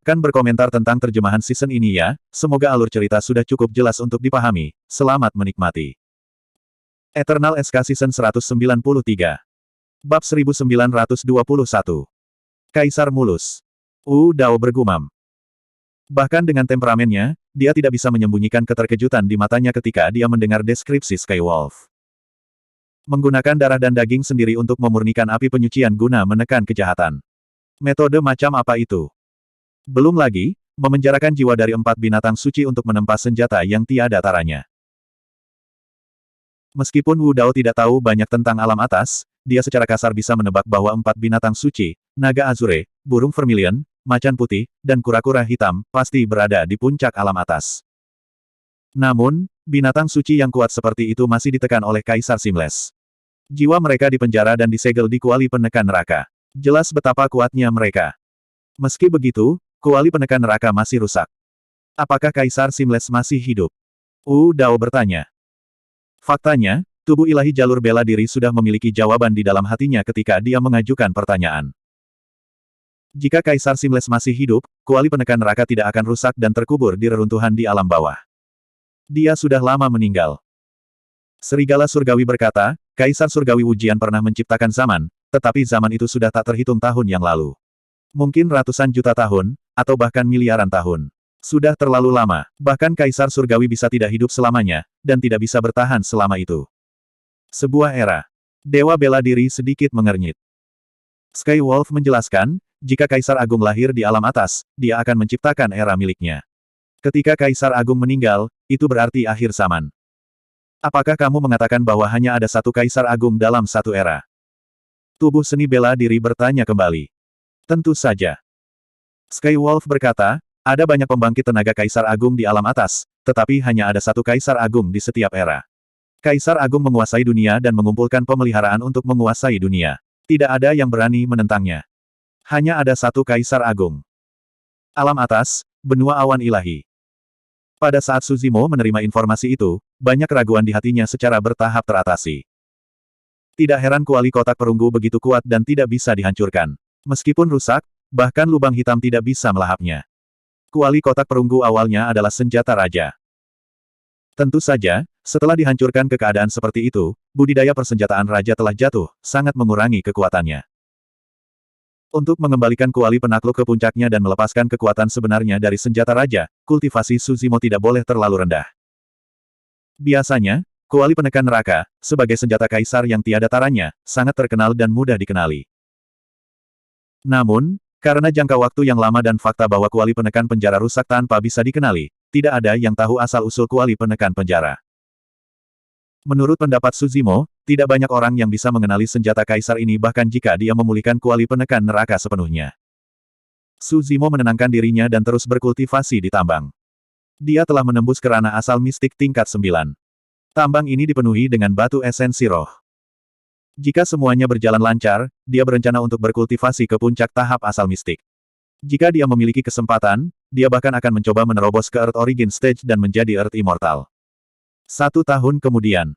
Kan berkomentar tentang terjemahan season ini ya, semoga alur cerita sudah cukup jelas untuk dipahami. Selamat menikmati. Eternal SK Season 193. Bab 1921. Kaisar Mulus. Dao bergumam. Bahkan dengan temperamennya, dia tidak bisa menyembunyikan keterkejutan di matanya ketika dia mendengar deskripsi Skywolf. Menggunakan darah dan daging sendiri untuk memurnikan api penyucian guna menekan kejahatan. Metode macam apa itu? Belum lagi, memenjarakan jiwa dari 4 binatang suci untuk menempa senjata yang tiada taranya. Meskipun Wu Dao tidak tahu banyak tentang alam atas, dia secara kasar bisa menebak bahwa 4 binatang suci, naga azure, burung vermilion, macan putih, dan kura-kura hitam, pasti berada di puncak alam atas. Namun, binatang suci yang kuat seperti itu masih ditekan oleh Kaisar Seamless. Jiwa mereka dipenjara dan disegel di kuali penekan neraka. Jelas betapa kuatnya mereka. Meski begitu, kuali penekan neraka masih rusak. Apakah Kaisar Seamless masih hidup? Dao bertanya. Faktanya, tubuh ilahi jalur bela diri sudah memiliki jawaban di dalam hatinya ketika dia mengajukan pertanyaan. Jika Kaisar Seamless masih hidup, kuali penekan neraka tidak akan rusak dan terkubur di reruntuhan di alam bawah. Dia sudah lama meninggal. Serigala Surgawi berkata, Kaisar Surgawi Wujian pernah menciptakan zaman, tetapi zaman itu sudah tak terhitung tahun yang lalu. Mungkin ratusan juta tahun, atau bahkan miliaran tahun. Sudah terlalu lama, bahkan Kaisar Surgawi bisa tidak hidup selamanya, dan tidak bisa bertahan selama itu. Sebuah era. Dewa bela diri sedikit mengernyit. Skywolf menjelaskan, jika Kaisar Agung lahir di alam atas, dia akan menciptakan era miliknya. Ketika Kaisar Agung meninggal, itu berarti akhir zaman. Apakah kamu mengatakan bahwa hanya ada satu Kaisar Agung dalam satu era? Tubuh seni bela diri bertanya kembali. Tentu saja. Skywolf berkata, ada banyak pembangkit tenaga Kaisar Agung di alam atas, tetapi hanya ada satu Kaisar Agung di setiap era. Kaisar Agung menguasai dunia dan mengumpulkan pemeliharaan untuk menguasai dunia. Tidak ada yang berani menentangnya. Hanya ada satu Kaisar Agung. Alam atas, benua awan ilahi. Pada saat Suzimo menerima informasi itu, banyak keraguan di hatinya secara bertahap teratasi. Tidak heran kuali kotak perunggu begitu kuat dan tidak bisa dihancurkan. Meskipun rusak, bahkan lubang hitam tidak bisa melahapnya. Kuali kotak perunggu awalnya adalah senjata raja. Tentu saja, setelah dihancurkan ke keadaan seperti itu, budidaya persenjataan raja telah jatuh, sangat mengurangi kekuatannya. Untuk mengembalikan kuali penakluk ke puncaknya dan melepaskan kekuatan sebenarnya dari senjata raja, kultivasi Suzimo tidak boleh terlalu rendah. Biasanya, kuali penekan neraka, sebagai senjata kaisar yang tiada taranya, sangat terkenal dan mudah dikenali. Namun, karena jangka waktu yang lama dan fakta bahwa kuali penekan penjara rusak tanpa bisa dikenali, tidak ada yang tahu asal-usul kuali penekan penjara. Menurut pendapat Suzimo, tidak banyak orang yang bisa mengenali senjata kaisar ini bahkan jika dia memulihkan kuali penekan neraka sepenuhnya. Suzimo menenangkan dirinya dan terus berkultivasi di tambang. Dia telah menembus ke ranah asal mistik tingkat 9. Tambang ini dipenuhi dengan batu esensi roh. Jika semuanya berjalan lancar, dia berencana untuk berkultivasi ke puncak tahap asal mistik. Jika dia memiliki kesempatan, dia bahkan akan mencoba menerobos ke Earth Origin Stage dan menjadi Earth Immortal. 1 tahun kemudian.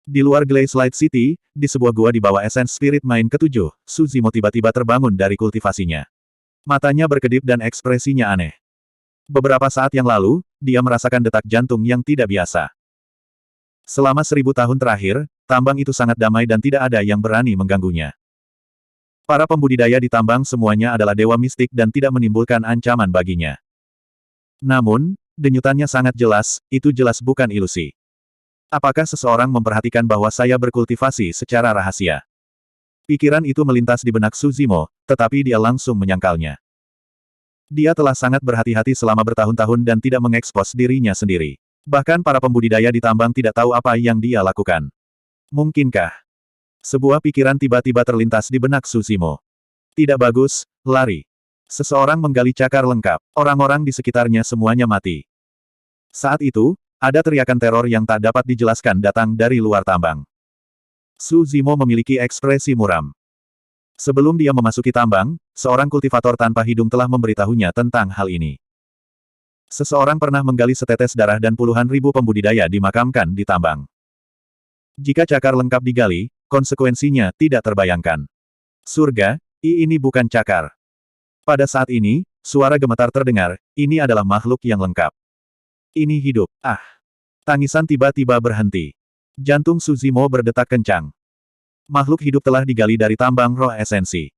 Di luar Glaze Light City, di sebuah gua di bawah Essence Spirit Mine ke-7, Suzimo tiba-tiba terbangun dari kultivasinya. Matanya berkedip dan ekspresinya aneh. Beberapa saat yang lalu, dia merasakan detak jantung yang tidak biasa. Selama 1000 tahun terakhir, tambang itu sangat damai dan tidak ada yang berani mengganggunya. Para pembudidaya di tambang semuanya adalah dewa mistik dan tidak menimbulkan ancaman baginya. Namun, denyutannya sangat jelas, itu jelas bukan ilusi. Apakah seseorang memperhatikan bahwa saya berkultivasi secara rahasia? Pikiran itu melintas di benak Suzimo, tetapi dia langsung menyangkalnya. Dia telah sangat berhati-hati selama bertahun-tahun dan tidak mengekspos dirinya sendiri. Bahkan para pembudidaya di tambang tidak tahu apa yang dia lakukan. Mungkinkah? Sebuah pikiran tiba-tiba terlintas di benak Suzimo. Tidak bagus, lari. Seseorang menggali cakar lengkap. Orang-orang di sekitarnya semuanya mati. Saat itu, ada teriakan teror yang tak dapat dijelaskan datang dari luar tambang. Suzimo memiliki ekspresi muram. Sebelum dia memasuki tambang, seorang kultivator tanpa hidung telah memberitahunya tentang hal ini. Seseorang pernah menggali setetes darah dan puluhan ribu pembudidaya dimakamkan di tambang. Jika cakar lengkap digali, konsekuensinya tidak terbayangkan. Surga, ini bukan cakar. Pada saat ini, Suara gemetar terdengar, ini adalah makhluk yang lengkap. Ini hidup. Ah! Tangisan tiba-tiba berhenti. Jantung Su Zimo berdetak kencang. Makhluk hidup telah digali dari tambang roh esensi.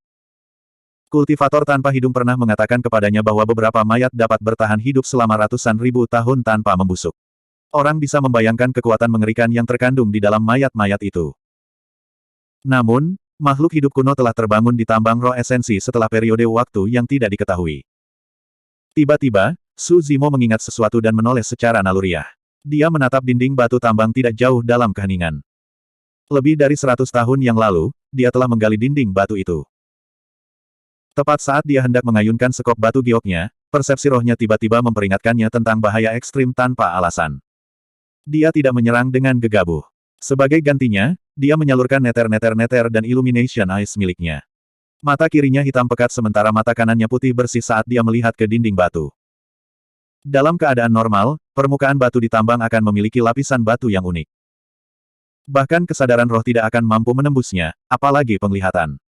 Kultivator tanpa hidung pernah mengatakan kepadanya bahwa beberapa mayat dapat bertahan hidup selama ratusan ribu tahun tanpa membusuk. Orang bisa membayangkan kekuatan mengerikan yang terkandung di dalam mayat-mayat itu. Namun, makhluk hidup kuno telah terbangun di tambang roh esensi setelah periode waktu yang tidak diketahui. Tiba-tiba, Su Zimo mengingat sesuatu dan menoleh secara naluriah. Dia menatap dinding batu tambang tidak jauh dalam keheningan. Lebih dari 100 tahun yang lalu, dia telah menggali dinding batu itu. Tepat saat dia hendak mengayunkan sekop batu gioknya, persepsi rohnya tiba-tiba memperingatkannya tentang bahaya ekstrim tanpa alasan. Dia tidak menyerang dengan gegabah. Sebagai gantinya, dia menyalurkan neter-neter-neter dan illumination eyes miliknya. Mata kirinya hitam pekat sementara mata kanannya putih bersih saat dia melihat ke dinding batu. Dalam keadaan normal, permukaan batu di tambang akan memiliki lapisan batu yang unik. Bahkan kesadaran roh tidak akan mampu menembusnya, apalagi penglihatan.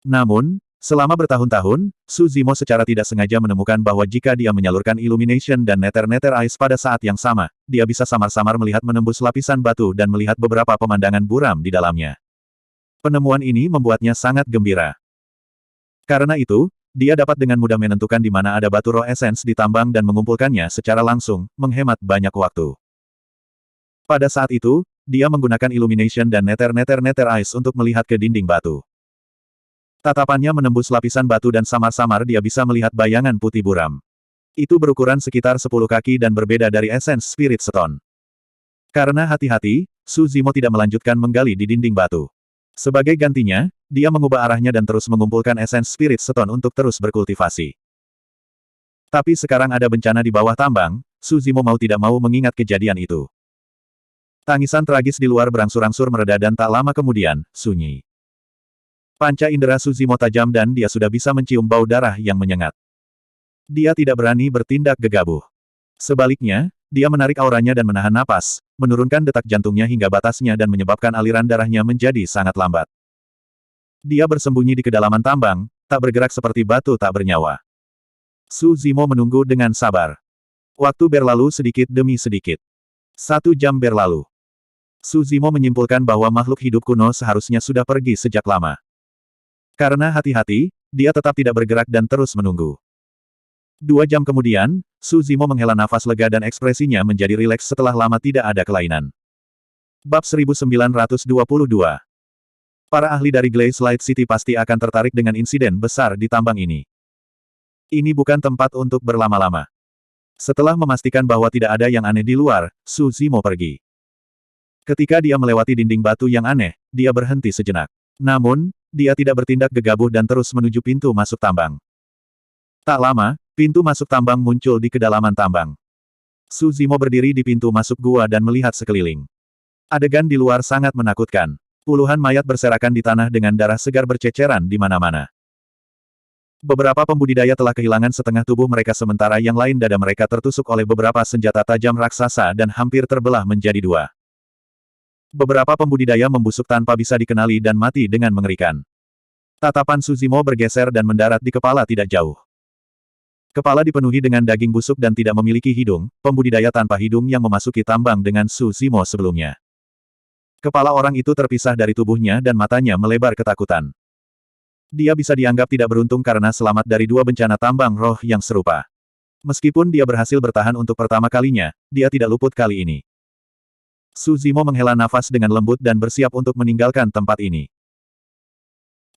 Namun, selama bertahun-tahun, Su Zimo secara tidak sengaja menemukan bahwa jika dia menyalurkan illumination dan neter-neter eyes pada saat yang sama, dia bisa samar-samar melihat menembus lapisan batu dan melihat beberapa pemandangan buram di dalamnya. Penemuan ini membuatnya sangat gembira. Karena itu, dia dapat dengan mudah menentukan di mana ada batu roh esens di tambang dan mengumpulkannya secara langsung, menghemat banyak waktu. Pada saat itu, dia menggunakan illumination dan neter-neter-neter eyes untuk melihat ke dinding batu. Tatapannya menembus lapisan batu dan samar-samar dia bisa melihat bayangan putih buram. Itu berukuran sekitar 10 kaki dan berbeda dari esens Spirit Stone. Karena hati-hati, Su Zimo tidak melanjutkan menggali di dinding batu. Sebagai gantinya, dia mengubah arahnya dan terus mengumpulkan esens Spirit Stone untuk terus berkultivasi. Tapi sekarang ada bencana di bawah tambang, Su Zimo mau tidak mau mengingat kejadian itu. Tangisan tragis di luar berangsur-angsur mereda dan tak lama kemudian, sunyi. Panca indera Su Zimo tajam dan dia sudah bisa mencium bau darah yang menyengat. Dia tidak berani bertindak gegabah. Sebaliknya, dia menarik auranya dan menahan napas, menurunkan detak jantungnya hingga batasnya dan menyebabkan aliran darahnya menjadi sangat lambat. Dia bersembunyi di kedalaman tambang, tak bergerak seperti batu tak bernyawa. Su Zimo menunggu dengan sabar. Waktu berlalu sedikit demi sedikit. 1 jam berlalu. Su Zimo menyimpulkan bahwa makhluk hidup kuno seharusnya sudah pergi sejak lama. Karena hati-hati, dia tetap tidak bergerak dan terus menunggu. 2 jam kemudian, Su Zimo menghela nafas lega dan ekspresinya menjadi rileks setelah lama tidak ada kelainan. Bab 1922. Para ahli dari Glaze Light City pasti akan tertarik dengan insiden besar di tambang ini. Ini bukan tempat untuk berlama-lama. Setelah memastikan bahwa tidak ada yang aneh di luar, Su Zimo pergi. Ketika dia melewati dinding batu yang aneh, dia berhenti sejenak. Namun, dia tidak bertindak gegabah dan terus menuju pintu masuk tambang. Tak lama, pintu masuk tambang muncul di kedalaman tambang. Su Zimo berdiri di pintu masuk gua dan melihat sekeliling. Adegan di luar sangat menakutkan. Puluhan mayat berserakan di tanah dengan darah segar berceceran di mana-mana. Beberapa pembudidaya telah kehilangan setengah tubuh mereka sementara yang lain dada mereka tertusuk oleh beberapa senjata tajam raksasa dan hampir terbelah menjadi 2. Beberapa pembudidaya membusuk tanpa bisa dikenali dan mati dengan mengerikan. Tatapan Su Zimo bergeser dan mendarat di kepala tidak jauh. Kepala dipenuhi dengan daging busuk dan tidak memiliki hidung, pembudidaya tanpa hidung yang memasuki tambang dengan Su Zimo sebelumnya. Kepala orang itu terpisah dari tubuhnya dan matanya melebar ketakutan. Dia bisa dianggap tidak beruntung karena selamat dari 2 bencana tambang roh yang serupa. Meskipun dia berhasil bertahan untuk pertama kalinya, dia tidak luput kali ini. Su Zimo menghela nafas dengan lembut dan bersiap untuk meninggalkan tempat ini.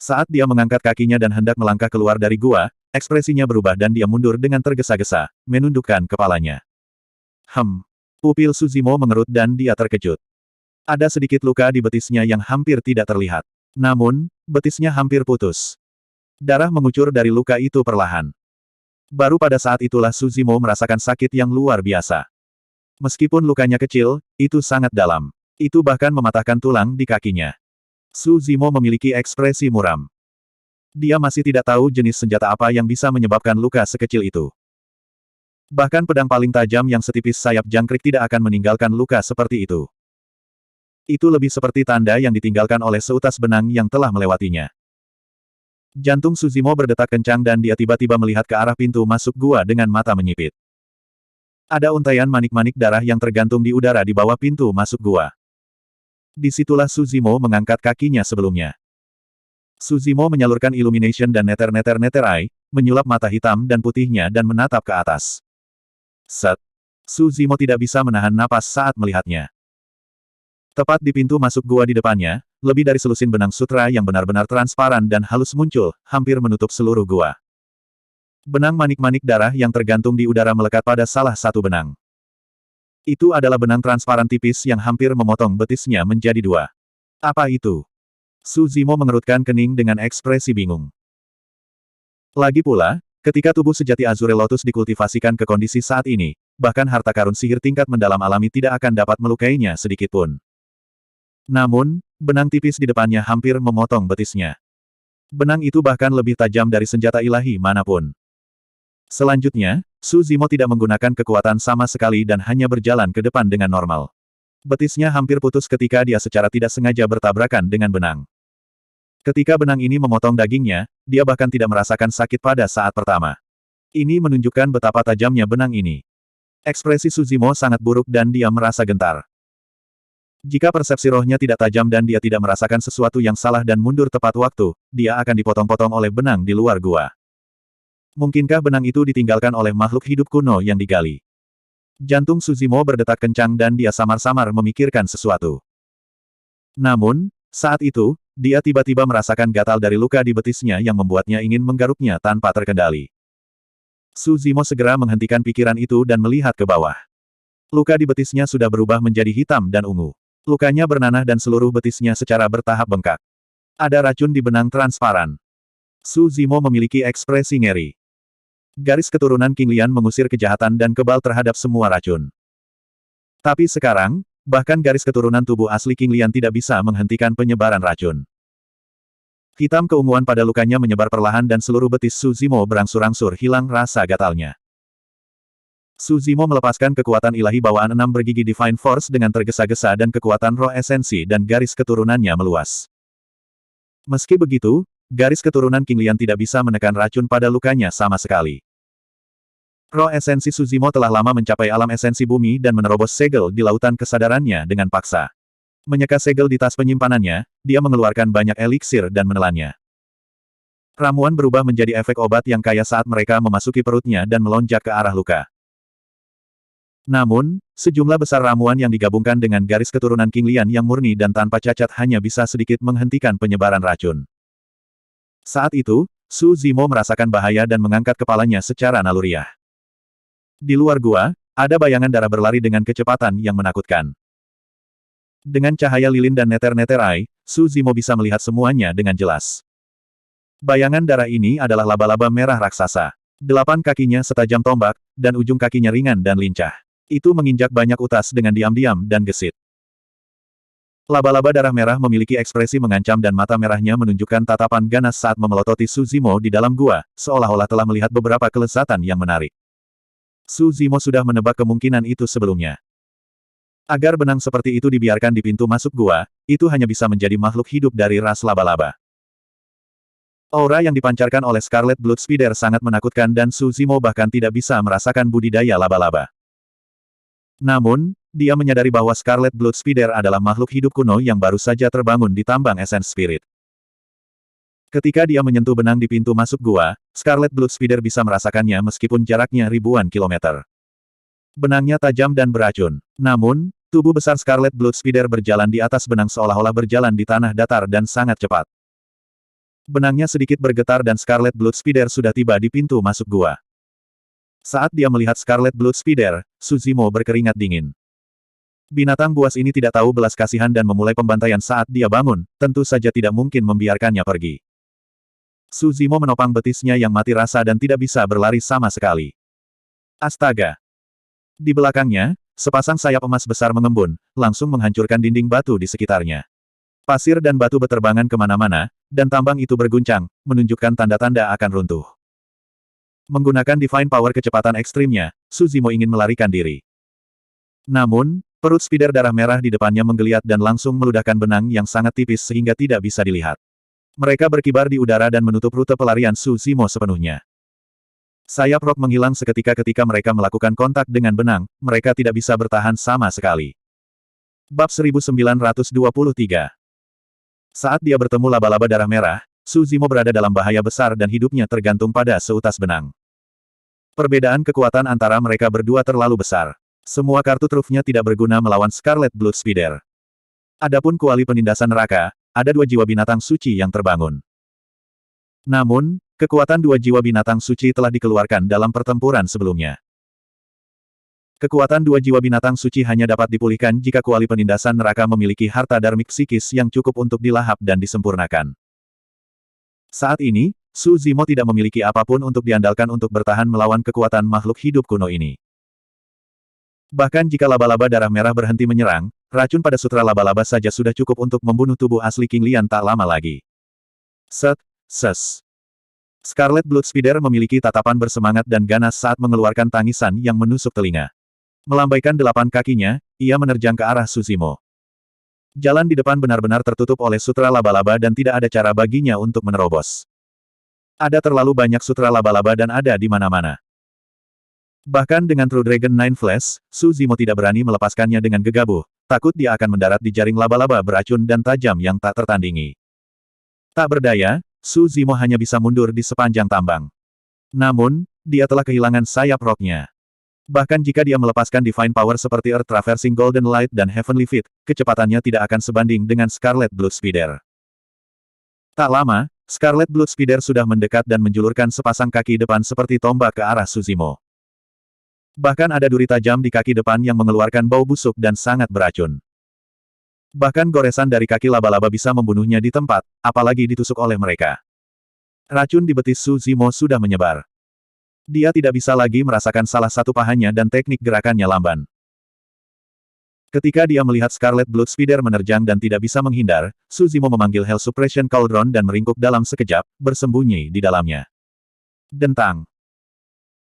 Saat dia mengangkat kakinya dan hendak melangkah keluar dari gua, ekspresinya berubah dan dia mundur dengan tergesa-gesa, menundukkan kepalanya. Pupil Su Zimo mengerut dan dia terkejut. Ada sedikit luka di betisnya yang hampir tidak terlihat. Namun, betisnya hampir putus. Darah mengucur dari luka itu perlahan. Baru pada saat itulah Su Zimo merasakan sakit yang luar biasa. Meskipun lukanya kecil, itu sangat dalam. Itu bahkan mematahkan tulang di kakinya. Su Zimo memiliki ekspresi muram. Dia masih tidak tahu jenis senjata apa yang bisa menyebabkan luka sekecil itu. Bahkan pedang paling tajam yang setipis sayap jangkrik tidak akan meninggalkan luka seperti itu. Itu lebih seperti tanda yang ditinggalkan oleh seutas benang yang telah melewatinya. Jantung Suzimo berdetak kencang dan dia tiba-tiba melihat ke arah pintu masuk gua dengan mata menyipit. Ada untaian manik-manik darah yang tergantung di udara di bawah pintu masuk gua. Disitulah Suzimo mengangkat kakinya sebelumnya. Suzimo menyalurkan illumination dan neter-neter eye, menyulap mata hitam dan putihnya dan menatap ke atas. Set. Suzimo tidak bisa menahan napas saat melihatnya. Tepat di pintu masuk gua di depannya, lebih dari selusin benang sutra yang benar-benar transparan dan halus muncul, hampir menutup seluruh gua. Benang manik-manik darah yang tergantung di udara melekat pada salah satu benang. Itu adalah benang transparan tipis yang hampir memotong betisnya menjadi dua. Apa itu? Suzimo mengerutkan kening dengan ekspresi bingung. Lagi pula, ketika tubuh sejati Azure Lotus dikultivasikan ke kondisi saat ini, bahkan harta karun sihir tingkat mendalam alami tidak akan dapat melukainya sedikitpun. Namun, benang tipis di depannya hampir memotong betisnya. Benang itu bahkan lebih tajam dari senjata ilahi manapun. Selanjutnya, Suzimo tidak menggunakan kekuatan sama sekali dan hanya berjalan ke depan dengan normal. Betisnya hampir putus ketika dia secara tidak sengaja bertabrakan dengan benang. Ketika benang ini memotong dagingnya, dia bahkan tidak merasakan sakit pada saat pertama. Ini menunjukkan betapa tajamnya benang ini. Ekspresi Suzimo sangat buruk dan dia merasa gentar. Jika persepsi rohnya tidak tajam dan dia tidak merasakan sesuatu yang salah dan mundur tepat waktu, dia akan dipotong-potong oleh benang di luar gua. Mungkinkah benang itu ditinggalkan oleh makhluk hidup kuno yang digali? Jantung Suzimo berdetak kencang dan dia samar-samar memikirkan sesuatu. Namun, saat itu, dia tiba-tiba merasakan gatal dari luka di betisnya yang membuatnya ingin menggaruknya tanpa terkendali. Suzimo segera menghentikan pikiran itu dan melihat ke bawah. Luka di betisnya sudah berubah menjadi hitam dan ungu. Lukanya bernanah dan seluruh betisnya secara bertahap bengkak. Ada racun di benang transparan. Suzimo memiliki ekspresi ngeri. Garis keturunan King Lian mengusir kejahatan dan kebal terhadap semua racun. Tapi sekarang, bahkan garis keturunan tubuh asli King Lian tidak bisa menghentikan penyebaran racun. Hitam keunguan pada lukanya menyebar perlahan dan seluruh betis Suzimo berangsur-angsur hilang rasa gatalnya. Suzimo melepaskan kekuatan ilahi bawaan 6 bergigi Divine Force dengan tergesa-gesa dan kekuatan roh esensi dan garis keturunannya meluas. Meski begitu, garis keturunan King Lian tidak bisa menekan racun pada lukanya sama sekali. Roh esensi Suzimo telah lama mencapai alam esensi bumi dan menerobos segel di lautan kesadarannya dengan paksa. Menyeka segel di tas penyimpanannya, dia mengeluarkan banyak eliksir dan menelannya. Ramuan berubah menjadi efek obat yang kaya saat mereka memasuki perutnya dan melonjak ke arah luka. Namun, sejumlah besar ramuan yang digabungkan dengan garis keturunan King Lian yang murni dan tanpa cacat hanya bisa sedikit menghentikan penyebaran racun. Saat itu, Suzimo merasakan bahaya dan mengangkat kepalanya secara naluriah. Di luar gua, ada bayangan darah berlari dengan kecepatan yang menakutkan. Dengan cahaya lilin dan neter-neter eye, Suzimo bisa melihat semuanya dengan jelas. Bayangan darah ini adalah laba-laba merah raksasa. 8 kakinya setajam tombak, dan ujung kakinya ringan dan lincah. Itu menginjak banyak utas dengan diam-diam dan gesit. Laba-laba darah merah memiliki ekspresi mengancam dan mata merahnya menunjukkan tatapan ganas saat memelototi Suzimo di dalam gua, seolah-olah telah melihat beberapa kelezatan yang menarik. Suzimo sudah menebak kemungkinan itu sebelumnya. Agar benang seperti itu dibiarkan di pintu masuk gua, itu hanya bisa menjadi makhluk hidup dari ras laba-laba. Aura yang dipancarkan oleh Scarlet Blood Spider sangat menakutkan dan Suzimo bahkan tidak bisa merasakan budidaya laba-laba. Namun, dia menyadari bahwa Scarlet Blood Spider adalah makhluk hidup kuno yang baru saja terbangun di tambang Essence Spirit. Ketika dia menyentuh benang di pintu masuk gua, Scarlet Blood Spider bisa merasakannya meskipun jaraknya ribuan kilometer. Benangnya tajam dan beracun. Namun, tubuh besar Scarlet Blood Spider berjalan di atas benang seolah-olah berjalan di tanah datar dan sangat cepat. Benangnya sedikit bergetar dan Scarlet Blood Spider sudah tiba di pintu masuk gua. Saat dia melihat Scarlet Blood Spider, Suzimo berkeringat dingin. Binatang buas ini tidak tahu belas kasihan dan memulai pembantaian saat dia bangun, tentu saja tidak mungkin membiarkannya pergi. Suzimo menopang betisnya yang mati rasa dan tidak bisa berlari sama sekali. Astaga! Di belakangnya, sepasang sayap emas besar mengembun, langsung menghancurkan dinding batu di sekitarnya. Pasir dan batu beterbangan kemana-mana, dan tambang itu berguncang, menunjukkan tanda-tanda akan runtuh. Menggunakan Divine Power kecepatan ekstrimnya, Suzimo ingin melarikan diri. Namun, perut spider darah merah di depannya menggeliat dan langsung meludahkan benang yang sangat tipis sehingga tidak bisa dilihat. Mereka berkibar di udara dan menutup rute pelarian Su Zimo sepenuhnya. Sayap rock menghilang seketika ketika mereka melakukan kontak dengan benang, mereka tidak bisa bertahan sama sekali. Bab 1923. Saat dia bertemu laba-laba darah merah, Su Zimo berada dalam bahaya besar dan hidupnya tergantung pada seutas benang. Perbedaan kekuatan antara mereka berdua terlalu besar. Semua kartu trufnya tidak berguna melawan Scarlet Blood Spider. Adapun kuali penindasan neraka, ada 2 jiwa binatang suci yang terbangun. Namun, kekuatan 2 jiwa binatang suci telah dikeluarkan dalam pertempuran sebelumnya. Kekuatan 2 jiwa binatang suci hanya dapat dipulihkan jika kuali penindasan neraka memiliki harta darmik psikis yang cukup untuk dilahap dan disempurnakan. Saat ini, Su Zimo tidak memiliki apapun untuk diandalkan untuk bertahan melawan kekuatan makhluk hidup kuno ini. Bahkan jika laba-laba darah merah berhenti menyerang, racun pada sutra laba-laba saja sudah cukup untuk membunuh tubuh asli King Lian tak lama lagi. Ses. Scarlet Blood Spider memiliki tatapan bersemangat dan ganas saat mengeluarkan tangisan yang menusuk telinga. Melambaikan 8 kakinya, ia menerjang ke arah Su Zimo. Jalan di depan benar-benar tertutup oleh sutra laba-laba dan tidak ada cara baginya untuk menerobos. Ada terlalu banyak sutra laba-laba dan ada di mana-mana. Bahkan dengan True Dragon Nine Flash, Su Zimo tidak berani melepaskannya dengan gegabah, takut dia akan mendarat di jaring laba-laba beracun dan tajam yang tak tertandingi. Tak berdaya, Su Zimo hanya bisa mundur di sepanjang tambang. Namun, dia telah kehilangan sayap roknya. Bahkan jika dia melepaskan Divine Power seperti Earth Traversing Golden Light dan Heavenly Feet, kecepatannya tidak akan sebanding dengan Scarlet Blood Spider. Tak lama, Scarlet Blood Spider sudah mendekat dan menjulurkan sepasang kaki depan seperti tombak ke arah Su Zimo. Bahkan ada duri tajam di kaki depan yang mengeluarkan bau busuk dan sangat beracun. Bahkan goresan dari kaki laba-laba bisa membunuhnya di tempat, apalagi ditusuk oleh mereka. Racun di betis Su Zimo sudah menyebar. Dia tidak bisa lagi merasakan salah satu pahanya dan teknik gerakannya lamban. Ketika dia melihat Scarlet Blood Spider menerjang dan tidak bisa menghindar, Su Zimo memanggil Hell Suppression Cauldron dan meringkuk dalam sekejap, bersembunyi di dalamnya. Dentang.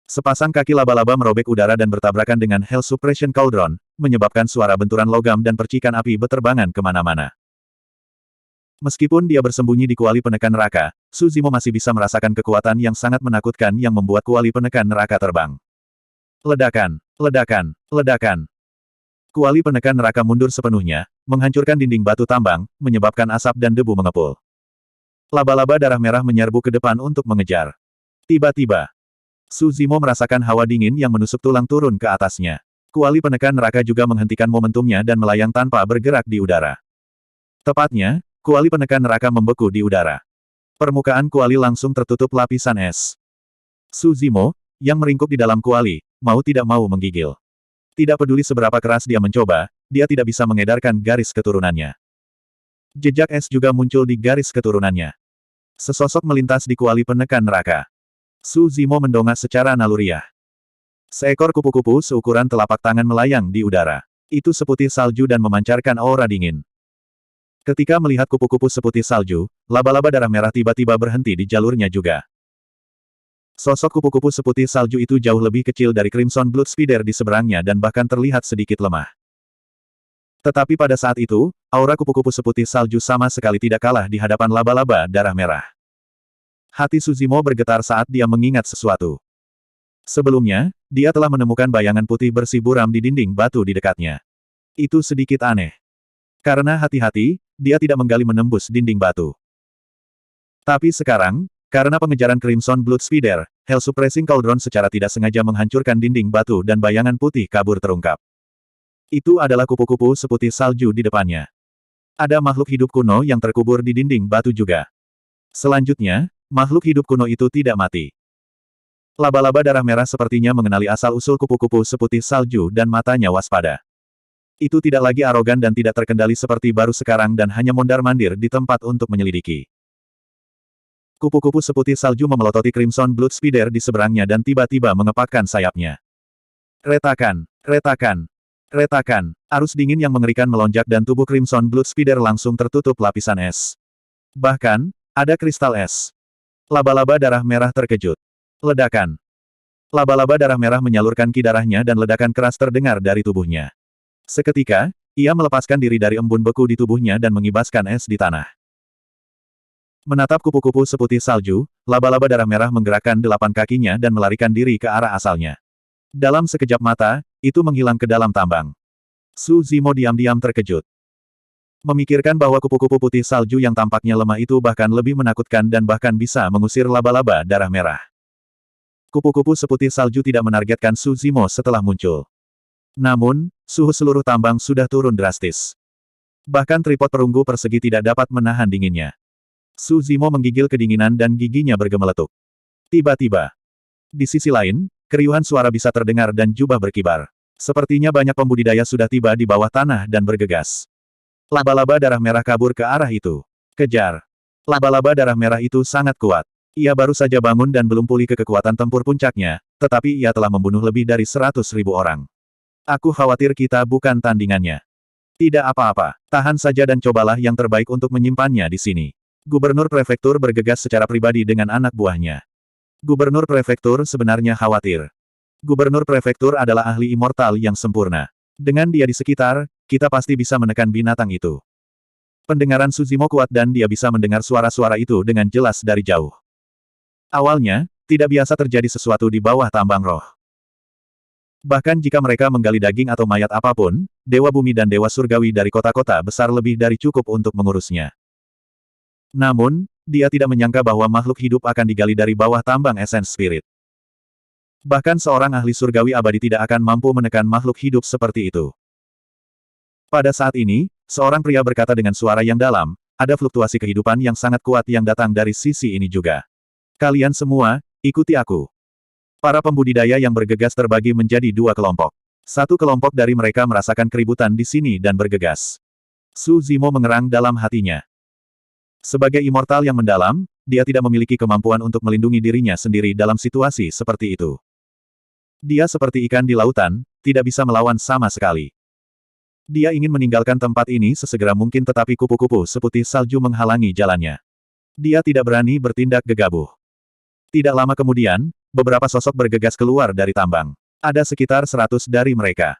Sepasang kaki laba-laba merobek udara dan bertabrakan dengan Hell Suppression Cauldron, menyebabkan suara benturan logam dan percikan api beterbangan kemana-mana. Meskipun dia bersembunyi di kuali penekan neraka, Su Zimo masih bisa merasakan kekuatan yang sangat menakutkan yang membuat kuali penekan neraka terbang. Ledakan, ledakan, ledakan. Kuali penekan neraka mundur sepenuhnya, menghancurkan dinding batu tambang, menyebabkan asap dan debu mengepul. Laba-laba darah merah menyerbu ke depan untuk mengejar. Tiba-tiba, Su Zimo merasakan hawa dingin yang menusuk tulang turun ke atasnya. Kuali penekan neraka juga menghentikan momentumnya dan melayang tanpa bergerak di udara. Tepatnya, kuali penekan neraka membeku di udara. Permukaan kuali langsung tertutup lapisan es. Su Zimo, yang meringkuk di dalam kuali, mau tidak mau menggigil. Tidak peduli seberapa keras dia mencoba, dia tidak bisa mengedarkan garis keturunannya. Jejak es juga muncul di garis keturunannya. Sesosok melintas di kuali penekan neraka. Su Zimo mendongak secara naluriah. Seekor kupu-kupu seukuran telapak tangan melayang di udara. Itu seputih salju dan memancarkan aura dingin. Ketika melihat kupu-kupu seputih salju, laba-laba darah merah tiba-tiba berhenti di jalurnya juga. Sosok kupu-kupu seputih salju itu jauh lebih kecil dari Crimson Blood Spider di seberangnya dan bahkan terlihat sedikit lemah. Tetapi pada saat itu, aura kupu-kupu seputih salju sama sekali tidak kalah di hadapan laba-laba darah merah. Hati Su Zimo bergetar saat dia mengingat sesuatu. Sebelumnya, dia telah menemukan bayangan putih bersih buram di dinding batu di dekatnya. Itu sedikit aneh. Karena hati-hati, dia tidak menggali menembus dinding batu. Tapi sekarang, karena pengejaran Crimson Blood Spider, Hell Suppressing Cauldron secara tidak sengaja menghancurkan dinding batu dan bayangan putih kabur terungkap. Itu adalah kupu-kupu seputih salju di depannya. Ada makhluk hidup kuno yang terkubur di dinding batu juga. Selanjutnya, makhluk hidup kuno itu tidak mati. Laba-laba darah merah sepertinya mengenali asal-usul kupu-kupu seputih salju dan matanya waspada. Itu tidak lagi arogan dan tidak terkendali seperti baru sekarang dan hanya mondar-mandir di tempat untuk menyelidiki. Kupu-kupu seputih salju memelototi Crimson Blood Spider di seberangnya dan tiba-tiba mengepakkan sayapnya. Retakan, retakan, retakan. Arus dingin yang mengerikan melonjak dan tubuh Crimson Blood Spider langsung tertutup lapisan es. Bahkan, ada kristal es. Laba-laba darah merah terkejut. Ledakan. Laba-laba darah merah menyalurkan ki darahnya dan ledakan keras terdengar dari tubuhnya. Seketika, ia melepaskan diri dari embun beku di tubuhnya dan mengibaskan es di tanah. Menatap kupu-kupu seputih salju, laba-laba darah merah menggerakkan 8 kakinya dan melarikan diri ke arah asalnya. Dalam sekejap mata, itu menghilang ke dalam tambang. Su Zimo diam-diam terkejut. Memikirkan bahwa kupu-kupu putih salju yang tampaknya lemah itu bahkan lebih menakutkan dan bahkan bisa mengusir laba-laba darah merah. Kupu-kupu seputih salju tidak menargetkan Su Zimo setelah muncul. Namun, suhu seluruh tambang sudah turun drastis. Bahkan tripod perunggu persegi tidak dapat menahan dinginnya. Su Zimo menggigil kedinginan dan giginya bergemeletuk. Tiba-tiba, di sisi lain, keriuhan suara bisa terdengar dan jubah berkibar. Sepertinya banyak pembudidaya sudah tiba di bawah tanah dan bergegas. Laba-laba darah merah kabur ke arah itu. Kejar. Laba-laba darah merah itu sangat kuat. Ia baru saja bangun dan belum pulih ke kekuatan tempur puncaknya, tetapi ia telah membunuh lebih dari 100.000 orang. Aku khawatir kita bukan tandingannya. Tidak apa-apa, tahan saja dan cobalah yang terbaik untuk menyimpannya di sini. Gubernur prefektur bergegas secara pribadi dengan anak buahnya. Gubernur prefektur sebenarnya khawatir. Gubernur prefektur adalah ahli immortal yang sempurna. Dengan dia di sekitar, kita pasti bisa menekan binatang itu. Pendengaran Su Zimo kuat dan dia bisa mendengar suara-suara itu dengan jelas dari jauh. Awalnya, tidak biasa terjadi sesuatu di bawah tambang roh. Bahkan jika mereka menggali daging atau mayat apapun, Dewa Bumi dan Dewa Surgawi dari kota-kota besar lebih dari cukup untuk mengurusnya. Namun, dia tidak menyangka bahwa makhluk hidup akan digali dari bawah tambang Essence Spirit. Bahkan seorang ahli surgawi abadi tidak akan mampu menekan makhluk hidup seperti itu. Pada saat ini, seorang pria berkata dengan suara yang dalam, ada fluktuasi kehidupan yang sangat kuat yang datang dari sisi ini juga. Kalian semua, ikuti aku. Para pembudidaya yang bergegas terbagi menjadi 2 kelompok. Satu kelompok dari mereka merasakan keributan di sini dan bergegas. Su Zimo mengerang dalam hatinya. Sebagai immortal yang mendalam, dia tidak memiliki kemampuan untuk melindungi dirinya sendiri dalam situasi seperti itu. Dia seperti ikan di lautan, tidak bisa melawan sama sekali. Dia ingin meninggalkan tempat ini sesegera mungkin tetapi kupu-kupu seputih salju menghalangi jalannya. Dia tidak berani bertindak gegabah. Tidak lama kemudian, beberapa sosok bergegas keluar dari tambang. Ada sekitar 100 dari mereka.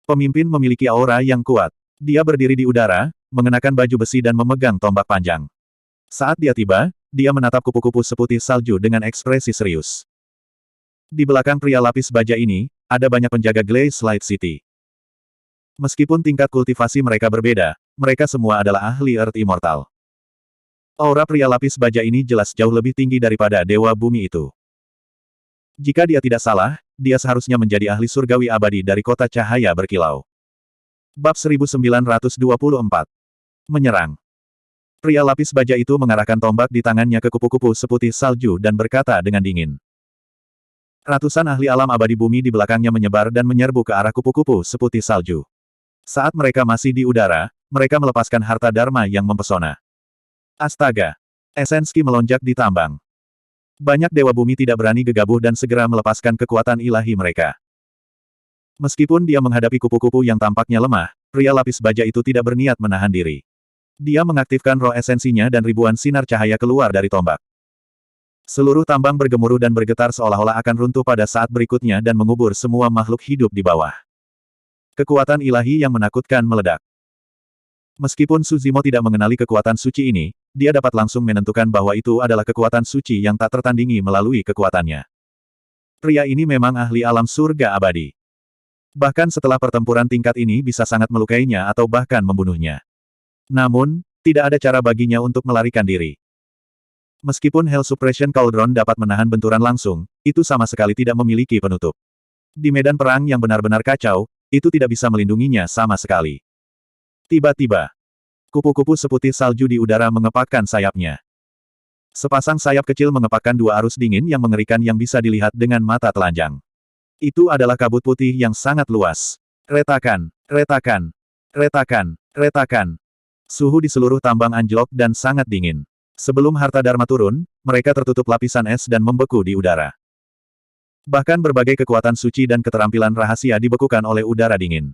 Pemimpin memiliki aura yang kuat. Dia berdiri di udara, mengenakan baju besi dan memegang tombak panjang. Saat dia tiba, dia menatap kupu-kupu seputih salju dengan ekspresi serius. Di belakang pria lapis baja ini, ada banyak penjaga Glaze Light City. Meskipun tingkat kultivasi mereka berbeda, mereka semua adalah ahli Earth Immortal. Aura pria lapis baja ini jelas jauh lebih tinggi daripada Dewa Bumi itu. Jika dia tidak salah, dia seharusnya menjadi ahli surgawi abadi dari kota cahaya berkilau. Bab 1924. Menyerang. Pria lapis baja itu mengarahkan tombak di tangannya ke kupu-kupu seputih salju dan berkata dengan dingin. Ratusan ahli alam abadi bumi di belakangnya menyebar dan menyerbu ke arah kupu-kupu seputih salju. Saat mereka masih di udara, mereka melepaskan harta dharma yang mempesona. Astaga! Esenski melonjak di tambang. Banyak dewa bumi tidak berani gegabah dan segera melepaskan kekuatan ilahi mereka. Meskipun dia menghadapi kupu-kupu yang tampaknya lemah, pria lapis baja itu tidak berniat menahan diri. Dia mengaktifkan roh esensinya dan ribuan sinar cahaya keluar dari tombak. Seluruh tambang bergemuruh dan bergetar seolah-olah akan runtuh pada saat berikutnya dan mengubur semua makhluk hidup di bawah. Kekuatan ilahi yang menakutkan meledak. Meskipun Su Zimo tidak mengenali kekuatan suci ini, dia dapat langsung menentukan bahwa itu adalah kekuatan suci yang tak tertandingi melalui kekuatannya. Pria ini memang ahli alam surga abadi. Bahkan setelah pertempuran tingkat ini bisa sangat melukainya atau bahkan membunuhnya. Namun, tidak ada cara baginya untuk melarikan diri. Meskipun Hell Suppression Cauldron dapat menahan benturan langsung, itu sama sekali tidak memiliki penutup. Di medan perang yang benar-benar kacau, itu tidak bisa melindunginya sama sekali. Tiba-tiba, kupu-kupu seputih salju di udara mengepakkan sayapnya. Sepasang sayap kecil mengepakkan 2 arus dingin yang mengerikan yang bisa dilihat dengan mata telanjang. Itu adalah kabut putih yang sangat luas. Retakan, retakan, retakan, retakan. Suhu di seluruh tambang anjlok dan sangat dingin. Sebelum harta dharma turun, mereka tertutup lapisan es dan membeku di udara. Bahkan berbagai kekuatan suci dan keterampilan rahasia dibekukan oleh udara dingin.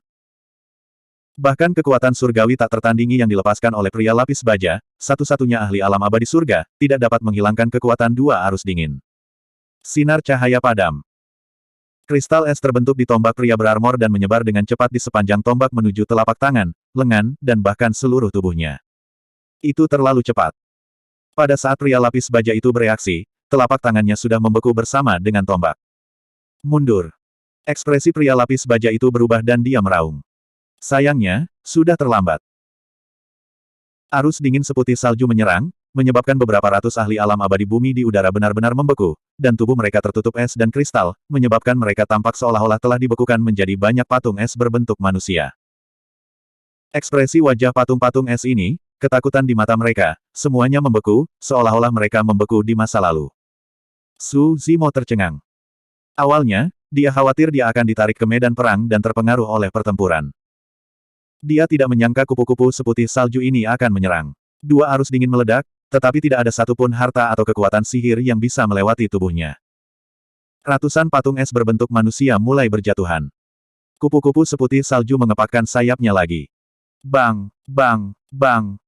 Bahkan kekuatan surgawi tak tertandingi yang dilepaskan oleh pria lapis baja, satu-satunya ahli alam abadi surga, tidak dapat menghilangkan kekuatan 2 arus dingin. Sinar cahaya padam. Kristal es terbentuk di tombak pria berarmor dan menyebar dengan cepat di sepanjang tombak menuju telapak tangan, lengan, dan bahkan seluruh tubuhnya. Itu terlalu cepat. Pada saat pria lapis baja itu bereaksi, telapak tangannya sudah membeku bersama dengan tombak. Mundur. Ekspresi pria lapis baja itu berubah dan dia meraung. Sayangnya, sudah terlambat. Arus dingin seputih salju menyerang, menyebabkan beberapa ratus ahli alam abadi bumi di udara benar-benar membeku, dan tubuh mereka tertutup es dan kristal, menyebabkan mereka tampak seolah-olah telah dibekukan menjadi banyak patung es berbentuk manusia. Ekspresi wajah patung-patung es ini, ketakutan di mata mereka, semuanya membeku, seolah-olah mereka membeku di masa lalu. Su Zimo tercengang. Awalnya, dia khawatir dia akan ditarik ke medan perang dan terpengaruh oleh pertempuran. Dia tidak menyangka kupu-kupu seputih salju ini akan menyerang. Dua arus dingin meledak, tetapi tidak ada satupun harta atau kekuatan sihir yang bisa melewati tubuhnya. Ratusan patung es berbentuk manusia mulai berjatuhan. Kupu-kupu seputih salju mengepakkan sayapnya lagi. Bang, bang, bang.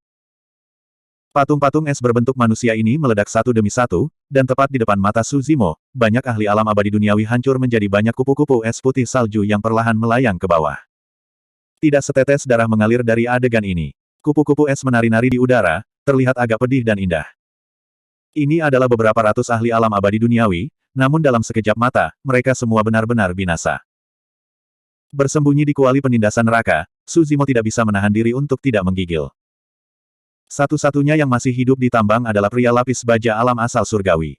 Patung-patung es berbentuk manusia ini meledak satu demi satu, dan tepat di depan mata Su Zimo, banyak ahli alam abadi duniawi hancur menjadi banyak kupu-kupu es putih salju yang perlahan melayang ke bawah. Tidak setetes darah mengalir dari adegan ini. Kupu-kupu es menari-nari di udara, terlihat agak pedih dan indah. Ini adalah beberapa ratus ahli alam abadi duniawi, namun dalam sekejap mata, mereka semua benar-benar binasa. Bersembunyi di kuali penindasan neraka, Su Zimo tidak bisa menahan diri untuk tidak menggigil. Satu-satunya yang masih hidup di tambang adalah pria lapis baja alam asal surgawi.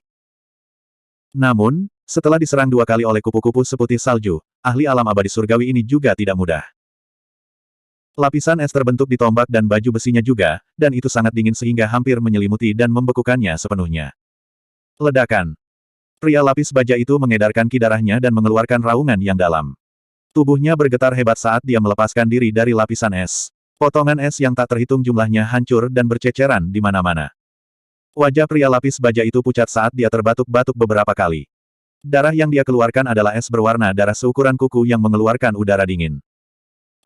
Namun, setelah diserang dua kali oleh kupu-kupu seputih salju, ahli alam abadi surgawi ini juga tidak mudah. Lapisan es terbentuk di tombak dan baju besinya juga, dan itu sangat dingin sehingga hampir menyelimuti dan membekukannya sepenuhnya. Ledakan. Pria lapis baja itu mengedarkan ki darahnya dan mengeluarkan raungan yang dalam. Tubuhnya bergetar hebat saat dia melepaskan diri dari lapisan es. Potongan es yang tak terhitung jumlahnya hancur dan berceceran di mana-mana. Wajah pria lapis baja itu pucat saat dia terbatuk-batuk beberapa kali. Darah yang dia keluarkan adalah es berwarna darah seukuran kuku yang mengeluarkan udara dingin.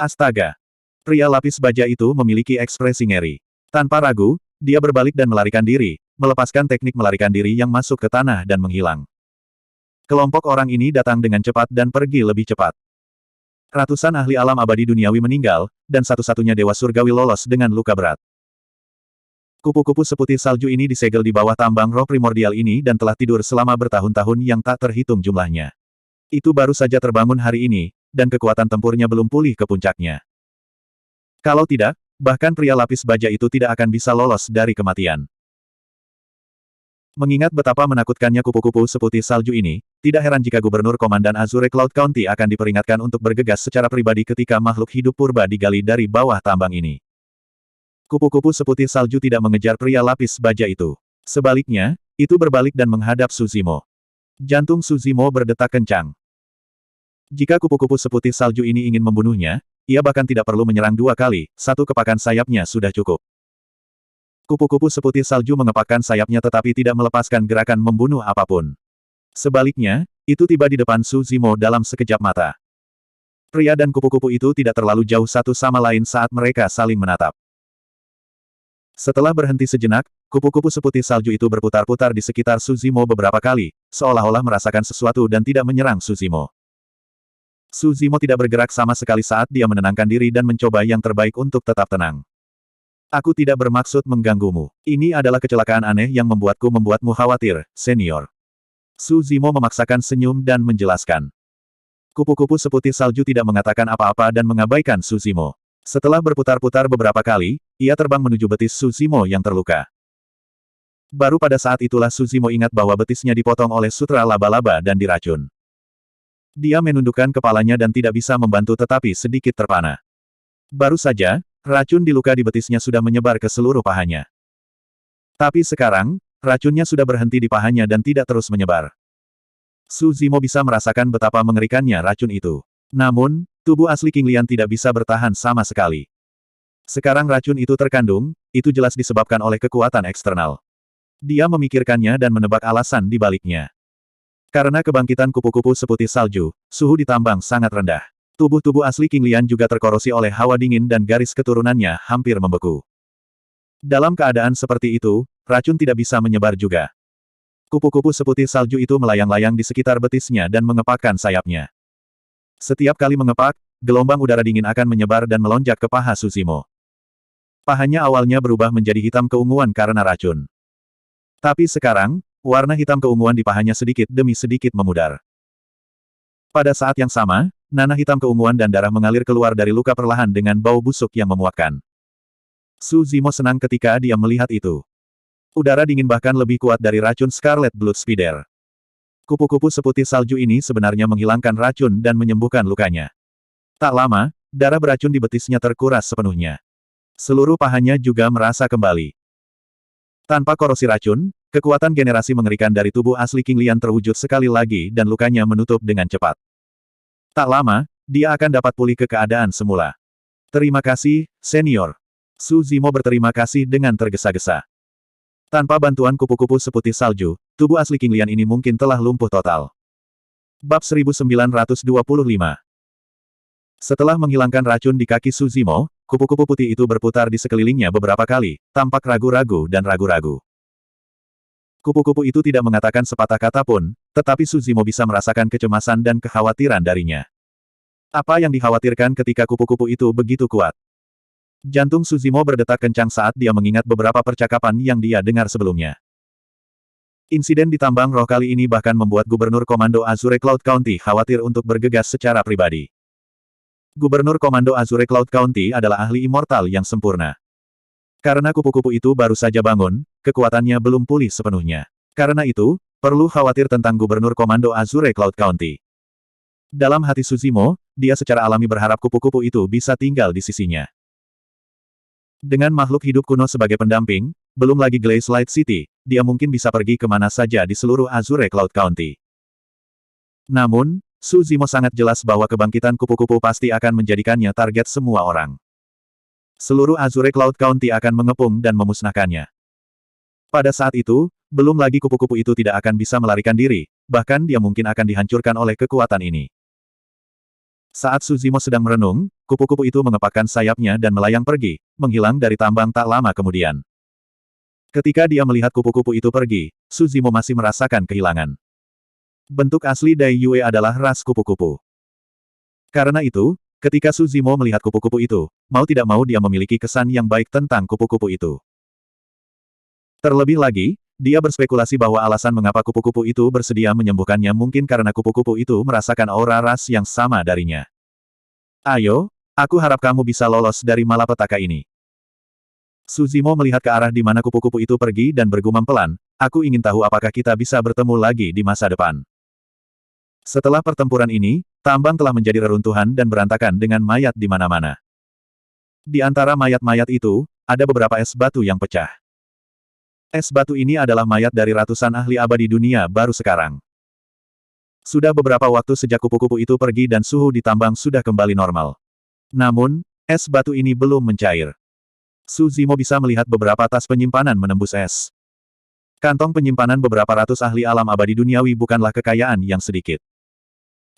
Astaga! Pria lapis baja itu memiliki ekspresi ngeri. Tanpa ragu, dia berbalik dan melarikan diri, melepaskan teknik melarikan diri yang masuk ke tanah dan menghilang. Kelompok orang ini datang dengan cepat dan pergi lebih cepat. Ratusan ahli alam abadi duniawi meninggal, dan satu-satunya dewa surgawi lolos dengan luka berat. Kupu-kupu seputih salju ini disegel di bawah tambang roh primordial ini dan telah tidur selama bertahun-tahun yang tak terhitung jumlahnya. Itu baru saja terbangun hari ini, dan kekuatan tempurnya belum pulih ke puncaknya. Kalau tidak, bahkan pria lapis baja itu tidak akan bisa lolos dari kematian. Mengingat betapa menakutkannya kupu-kupu seputih salju ini, tidak heran jika Gubernur Komandan Azure Cloud County akan diperingatkan untuk bergegas secara pribadi ketika makhluk hidup purba digali dari bawah tambang ini. Kupu-kupu seputih salju tidak mengejar pria lapis baja itu. Sebaliknya, itu berbalik dan menghadap Su Zimo. Jantung Su Zimo berdetak kencang. Jika kupu-kupu seputih salju ini ingin membunuhnya, ia bahkan tidak perlu menyerang dua kali, satu kepakan sayapnya sudah cukup. Kupu-kupu seputih salju mengepakkan sayapnya tetapi tidak melepaskan gerakan membunuh apapun. Sebaliknya, itu tiba di depan Su Zimo dalam sekejap mata. Pria dan kupu-kupu itu tidak terlalu jauh satu sama lain saat mereka saling menatap. Setelah berhenti sejenak, kupu-kupu seputih salju itu berputar-putar di sekitar Su Zimo beberapa kali, seolah-olah merasakan sesuatu dan tidak menyerang Su Zimo. Su Zimo tidak bergerak sama sekali saat dia menenangkan diri dan mencoba yang terbaik untuk tetap tenang. Aku tidak bermaksud mengganggumu. Ini adalah kecelakaan aneh yang membuatmu khawatir, senior. Su Zimo memaksakan senyum dan menjelaskan. Kupu-kupu seputih salju tidak mengatakan apa-apa dan mengabaikan Su Zimo. Setelah berputar-putar beberapa kali, ia terbang menuju betis Su Zimo yang terluka. Baru pada saat itulah Su Zimo ingat bahwa betisnya dipotong oleh sutra laba-laba dan diracun. Dia menundukkan kepalanya dan tidak bisa membantu tetapi sedikit terpana. Baru saja, racun di luka di betisnya sudah menyebar ke seluruh pahanya. Tapi sekarang, racunnya sudah berhenti di pahanya dan tidak terus menyebar. Su Zimo bisa merasakan betapa mengerikannya racun itu. Namun, tubuh asli King Lian tidak bisa bertahan sama sekali. Sekarang racun itu terkandung, itu jelas disebabkan oleh kekuatan eksternal. Dia memikirkannya dan menebak alasan di baliknya. Karena kebangkitan kupu-kupu seputih salju, suhu di tambang sangat rendah. Tubuh-tubuh asli King Lian juga terkorosi oleh hawa dingin dan garis keturunannya hampir membeku. Dalam keadaan seperti itu, racun tidak bisa menyebar juga. Kupu-kupu seputih salju itu melayang-layang di sekitar betisnya dan mengepakkan sayapnya. Setiap kali mengepak, gelombang udara dingin akan menyebar dan melonjak ke paha Su Zimo. Pahanya awalnya berubah menjadi hitam keunguan karena racun. Tapi sekarang, warna hitam keunguan di pahanya sedikit demi sedikit memudar. Pada saat yang sama, nanah hitam keunguan dan darah mengalir keluar dari luka perlahan dengan bau busuk yang memuakkan. Su Zimo senang ketika dia melihat itu. Udara dingin bahkan lebih kuat dari racun Scarlet Blood Spider. Kupu-kupu seputih salju ini sebenarnya menghilangkan racun dan menyembuhkan lukanya. Tak lama, darah beracun di betisnya terkuras sepenuhnya. Seluruh pahanya juga merasa kembali. Tanpa korosi racun, kekuatan generasi mengerikan dari tubuh asli King Lian terwujud sekali lagi dan lukanya menutup dengan cepat. Tak lama, dia akan dapat pulih ke keadaan semula. Terima kasih, senior. Su Zimo berterima kasih dengan tergesa-gesa. Tanpa bantuan kupu-kupu seputih salju, tubuh asli King Lian ini mungkin telah lumpuh total. Bab 1925. Setelah menghilangkan racun di kaki Su Zimo, kupu-kupu putih itu berputar di sekelilingnya beberapa kali, tampak ragu-ragu dan ragu-ragu. Kupu-kupu itu tidak mengatakan sepatah kata pun, tetapi Su Zimo bisa merasakan kecemasan dan kekhawatiran darinya. Apa yang dikhawatirkan ketika kupu-kupu itu begitu kuat? Jantung Su Zimo berdetak kencang saat dia mengingat beberapa percakapan yang dia dengar sebelumnya. Insiden di tambang roh kali ini bahkan membuat Gubernur Komando Azure Cloud County khawatir untuk bergegas secara pribadi. Gubernur Komando Azure Cloud County adalah ahli immortal yang sempurna. Karena kupu-kupu itu baru saja bangun, kekuatannya belum pulih sepenuhnya. Karena itu, perlu khawatir tentang Gubernur Komando Azure Cloud County. Dalam hati Su Zimo, dia secara alami berharap kupu-kupu itu bisa tinggal di sisinya. Dengan makhluk hidup kuno sebagai pendamping, belum lagi Glaze Light City, dia mungkin bisa pergi kemana saja di seluruh Azure Cloud County. Namun, Su Zimo sangat jelas bahwa kebangkitan kupu-kupu pasti akan menjadikannya target semua orang. Seluruh Azure Cloud County akan mengepung dan memusnahkannya. Pada saat itu, belum lagi kupu-kupu itu tidak akan bisa melarikan diri, bahkan dia mungkin akan dihancurkan oleh kekuatan ini. Saat Su Zimo sedang merenung, kupu-kupu itu mengepakkan sayapnya dan melayang pergi, menghilang dari tambang tak lama kemudian. Ketika dia melihat kupu-kupu itu pergi, Su Zimo masih merasakan kehilangan. Bentuk asli Dai Yue adalah ras kupu-kupu. Karena itu, ketika Su Zimo melihat kupu-kupu itu, mau tidak mau dia memiliki kesan yang baik tentang kupu-kupu itu. Terlebih lagi, dia berspekulasi bahwa alasan mengapa kupu-kupu itu bersedia menyembuhkannya mungkin karena kupu-kupu itu merasakan aura ras yang sama darinya. Ayo, aku harap kamu bisa lolos dari malapetaka ini. Su Zimo melihat ke arah di mana kupu-kupu itu pergi dan bergumam pelan, aku ingin tahu apakah kita bisa bertemu lagi di masa depan. Setelah pertempuran ini, tambang telah menjadi reruntuhan dan berantakan dengan mayat di mana-mana. Di antara mayat-mayat itu, ada beberapa es batu yang pecah. Es batu ini adalah mayat dari ratusan ahli abadi dunia baru sekarang. Sudah beberapa waktu sejak kupu-kupu itu pergi dan suhu di tambang sudah kembali normal. Namun, es batu ini belum mencair. Su Zimo bisa melihat beberapa tas penyimpanan menembus es. Kantong penyimpanan beberapa ratus ahli alam abadi duniawi bukanlah kekayaan yang sedikit.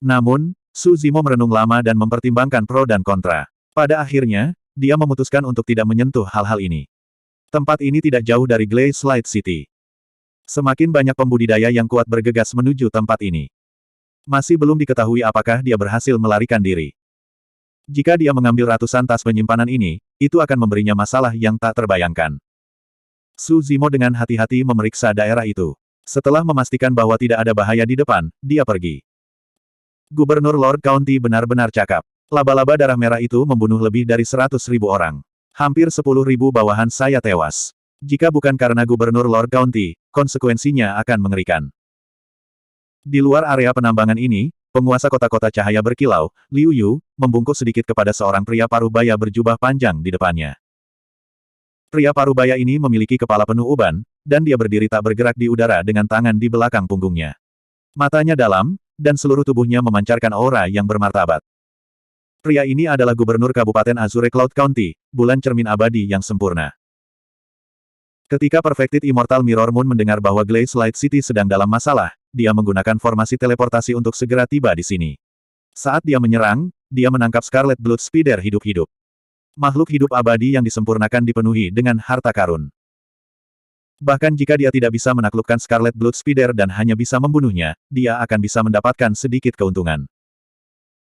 Namun, Su Zimo merenung lama dan mempertimbangkan pro dan kontra. Pada akhirnya, dia memutuskan untuk tidak menyentuh hal-hal ini. Tempat ini tidak jauh dari Glaze Light City. Semakin banyak pembudidaya yang kuat bergegas menuju tempat ini. Masih belum diketahui apakah dia berhasil melarikan diri. Jika dia mengambil ratusan tas penyimpanan ini, itu akan memberinya masalah yang tak terbayangkan. Su Zimo dengan hati-hati memeriksa daerah itu. Setelah memastikan bahwa tidak ada bahaya di depan, dia pergi. Gubernur Lord County benar-benar cakap. Laba-laba darah merah itu membunuh lebih dari 100.000 orang. Hampir 10.000 bawahan saya tewas. Jika bukan karena Gubernur Lord County, konsekuensinya akan mengerikan. Di luar area penambangan ini, penguasa kota-kota cahaya berkilau, Liu Yu, membungkuk sedikit kepada seorang pria parubaya berjubah panjang di depannya. Pria parubaya ini memiliki kepala penuh uban, dan dia berdiri tak bergerak di udara dengan tangan di belakang punggungnya. Matanya dalam, dan seluruh tubuhnya memancarkan aura yang bermartabat. Pria ini adalah Gubernur Kabupaten Azure Cloud County, bulan cermin abadi yang sempurna. Ketika Perfected Immortal Mirror Moon mendengar bahwa Glaze Light City sedang dalam masalah, dia menggunakan formasi teleportasi untuk segera tiba di sini. Saat dia menyerang, dia menangkap Scarlet Blood Spider hidup-hidup. Makhluk hidup abadi yang disempurnakan dipenuhi dengan harta karun. Bahkan jika dia tidak bisa menaklukkan Scarlet Blood Spider dan hanya bisa membunuhnya, dia akan bisa mendapatkan sedikit keuntungan.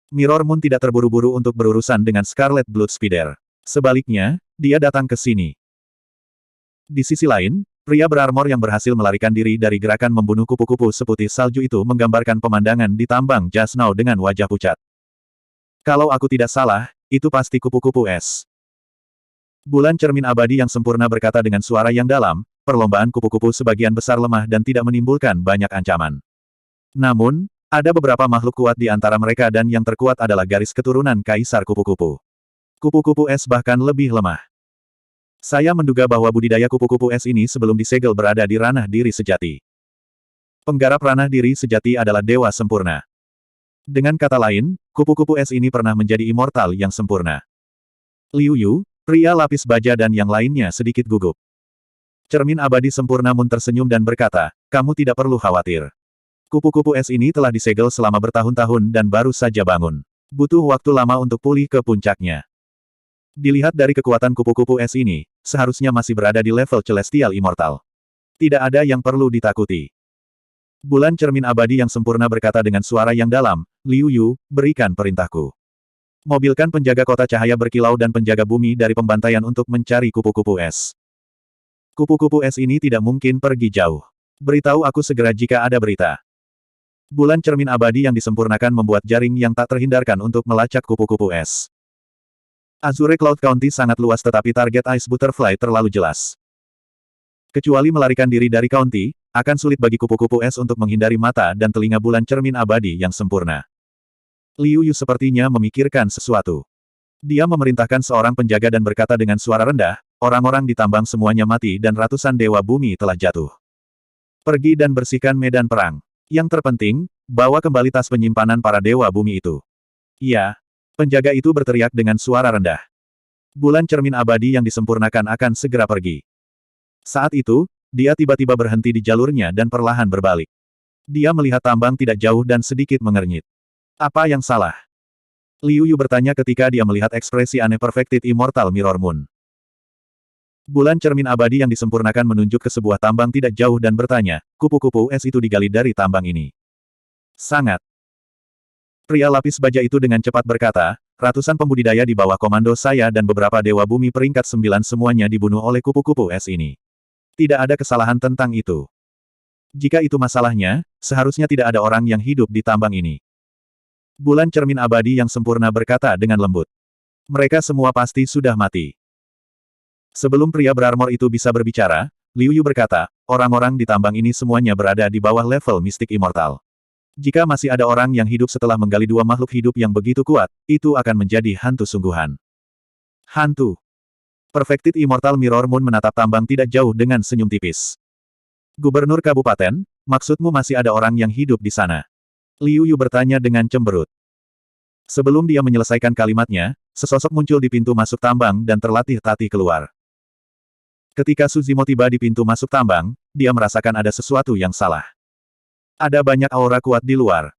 Mirror Moon tidak terburu-buru untuk berurusan dengan Scarlet Blood Spider. Sebaliknya, dia datang ke sini. Di sisi lain, Pria berarmor yang berhasil melarikan diri dari gerakan membunuh kupu-kupu seputih salju itu menggambarkan pemandangan di tambang Just Now dengan wajah pucat. Kalau aku tidak salah, itu pasti kupu-kupu es. Bulan cermin abadi yang sempurna berkata dengan suara yang dalam, perlombaan kupu-kupu sebagian besar lemah dan tidak menimbulkan banyak ancaman. Namun, ada beberapa makhluk kuat di antara mereka dan yang terkuat adalah garis keturunan Kaisar Kupu-Kupu. Kupu-kupu es bahkan lebih lemah. Saya menduga bahwa budidaya kupu-kupu es ini sebelum disegel berada di ranah diri sejati. Penggarap ranah diri sejati adalah dewa sempurna. Dengan kata lain, kupu-kupu es ini pernah menjadi immortal yang sempurna. Liu Yu, pria lapis baja dan yang lainnya sedikit gugup. Cermin abadi sempurna Mun tersenyum dan berkata, kamu tidak perlu khawatir. Kupu-kupu es ini telah disegel selama bertahun-tahun dan baru saja bangun. Butuh waktu lama untuk pulih ke puncaknya. Dilihat dari kekuatan kupu-kupu es ini, seharusnya masih berada di level Celestial Immortal. Tidak ada yang perlu ditakuti. Bulan cermin abadi yang sempurna berkata dengan suara yang dalam, Liu Yu, berikan perintahku. Mobilkan penjaga kota cahaya berkilau dan penjaga bumi dari pembantaian untuk mencari kupu-kupu es. Kupu-kupu es ini tidak mungkin pergi jauh. Beritahu aku segera jika ada berita. Bulan cermin abadi yang disempurnakan membuat jaring yang tak terhindarkan untuk melacak kupu-kupu es. Azure Cloud County sangat luas tetapi target Ice Butterfly terlalu jelas. Kecuali melarikan diri dari county, akan sulit bagi kupu-kupu es untuk menghindari mata dan telinga bulan cermin abadi yang sempurna. Liu Yu sepertinya memikirkan sesuatu. Dia memerintahkan seorang penjaga dan berkata dengan suara rendah, orang-orang di tambang semuanya mati dan ratusan dewa bumi telah jatuh. Pergi dan bersihkan medan perang. Yang terpenting, bawa kembali tas penyimpanan para dewa bumi itu. Iya. Penjaga itu berteriak dengan suara rendah. Bulan cermin abadi yang disempurnakan akan segera pergi. Saat itu, dia tiba-tiba berhenti di jalurnya dan perlahan berbalik. Dia melihat tambang tidak jauh dan sedikit mengernyit. Apa yang salah? Liu Yu bertanya ketika dia melihat ekspresi aneh Perfected Immortal Mirror Moon. Bulan cermin abadi yang disempurnakan menunjuk ke sebuah tambang tidak jauh dan bertanya, kupu-kupu es itu digali dari tambang ini. Sangat. Pria lapis baja itu dengan cepat berkata, ratusan pembudidaya di bawah komando saya dan beberapa dewa bumi peringkat 9 semuanya dibunuh oleh kupu-kupu es ini. Tidak ada kesalahan tentang itu. Jika itu masalahnya, seharusnya tidak ada orang yang hidup di tambang ini. Bulan cermin abadi yang sempurna berkata dengan lembut. Mereka semua pasti sudah mati. Sebelum pria berarmor itu bisa berbicara, Liu Yu berkata, orang-orang di tambang ini semuanya berada di bawah level mistik immortal. Jika masih ada orang yang hidup setelah menggali dua makhluk hidup yang begitu kuat, itu akan menjadi hantu sungguhan. Hantu. Perfected Immortal Mirror Moon menatap tambang tidak jauh dengan senyum tipis. Gubernur Kabupaten, maksudmu masih ada orang yang hidup di sana? Liu Yu bertanya dengan cemberut. Sebelum dia menyelesaikan kalimatnya, sesosok muncul di pintu masuk tambang dan terlatih-tatih keluar. Ketika Suzimo tiba di pintu masuk tambang, dia merasakan ada sesuatu yang salah. Ada banyak aura kuat di luar.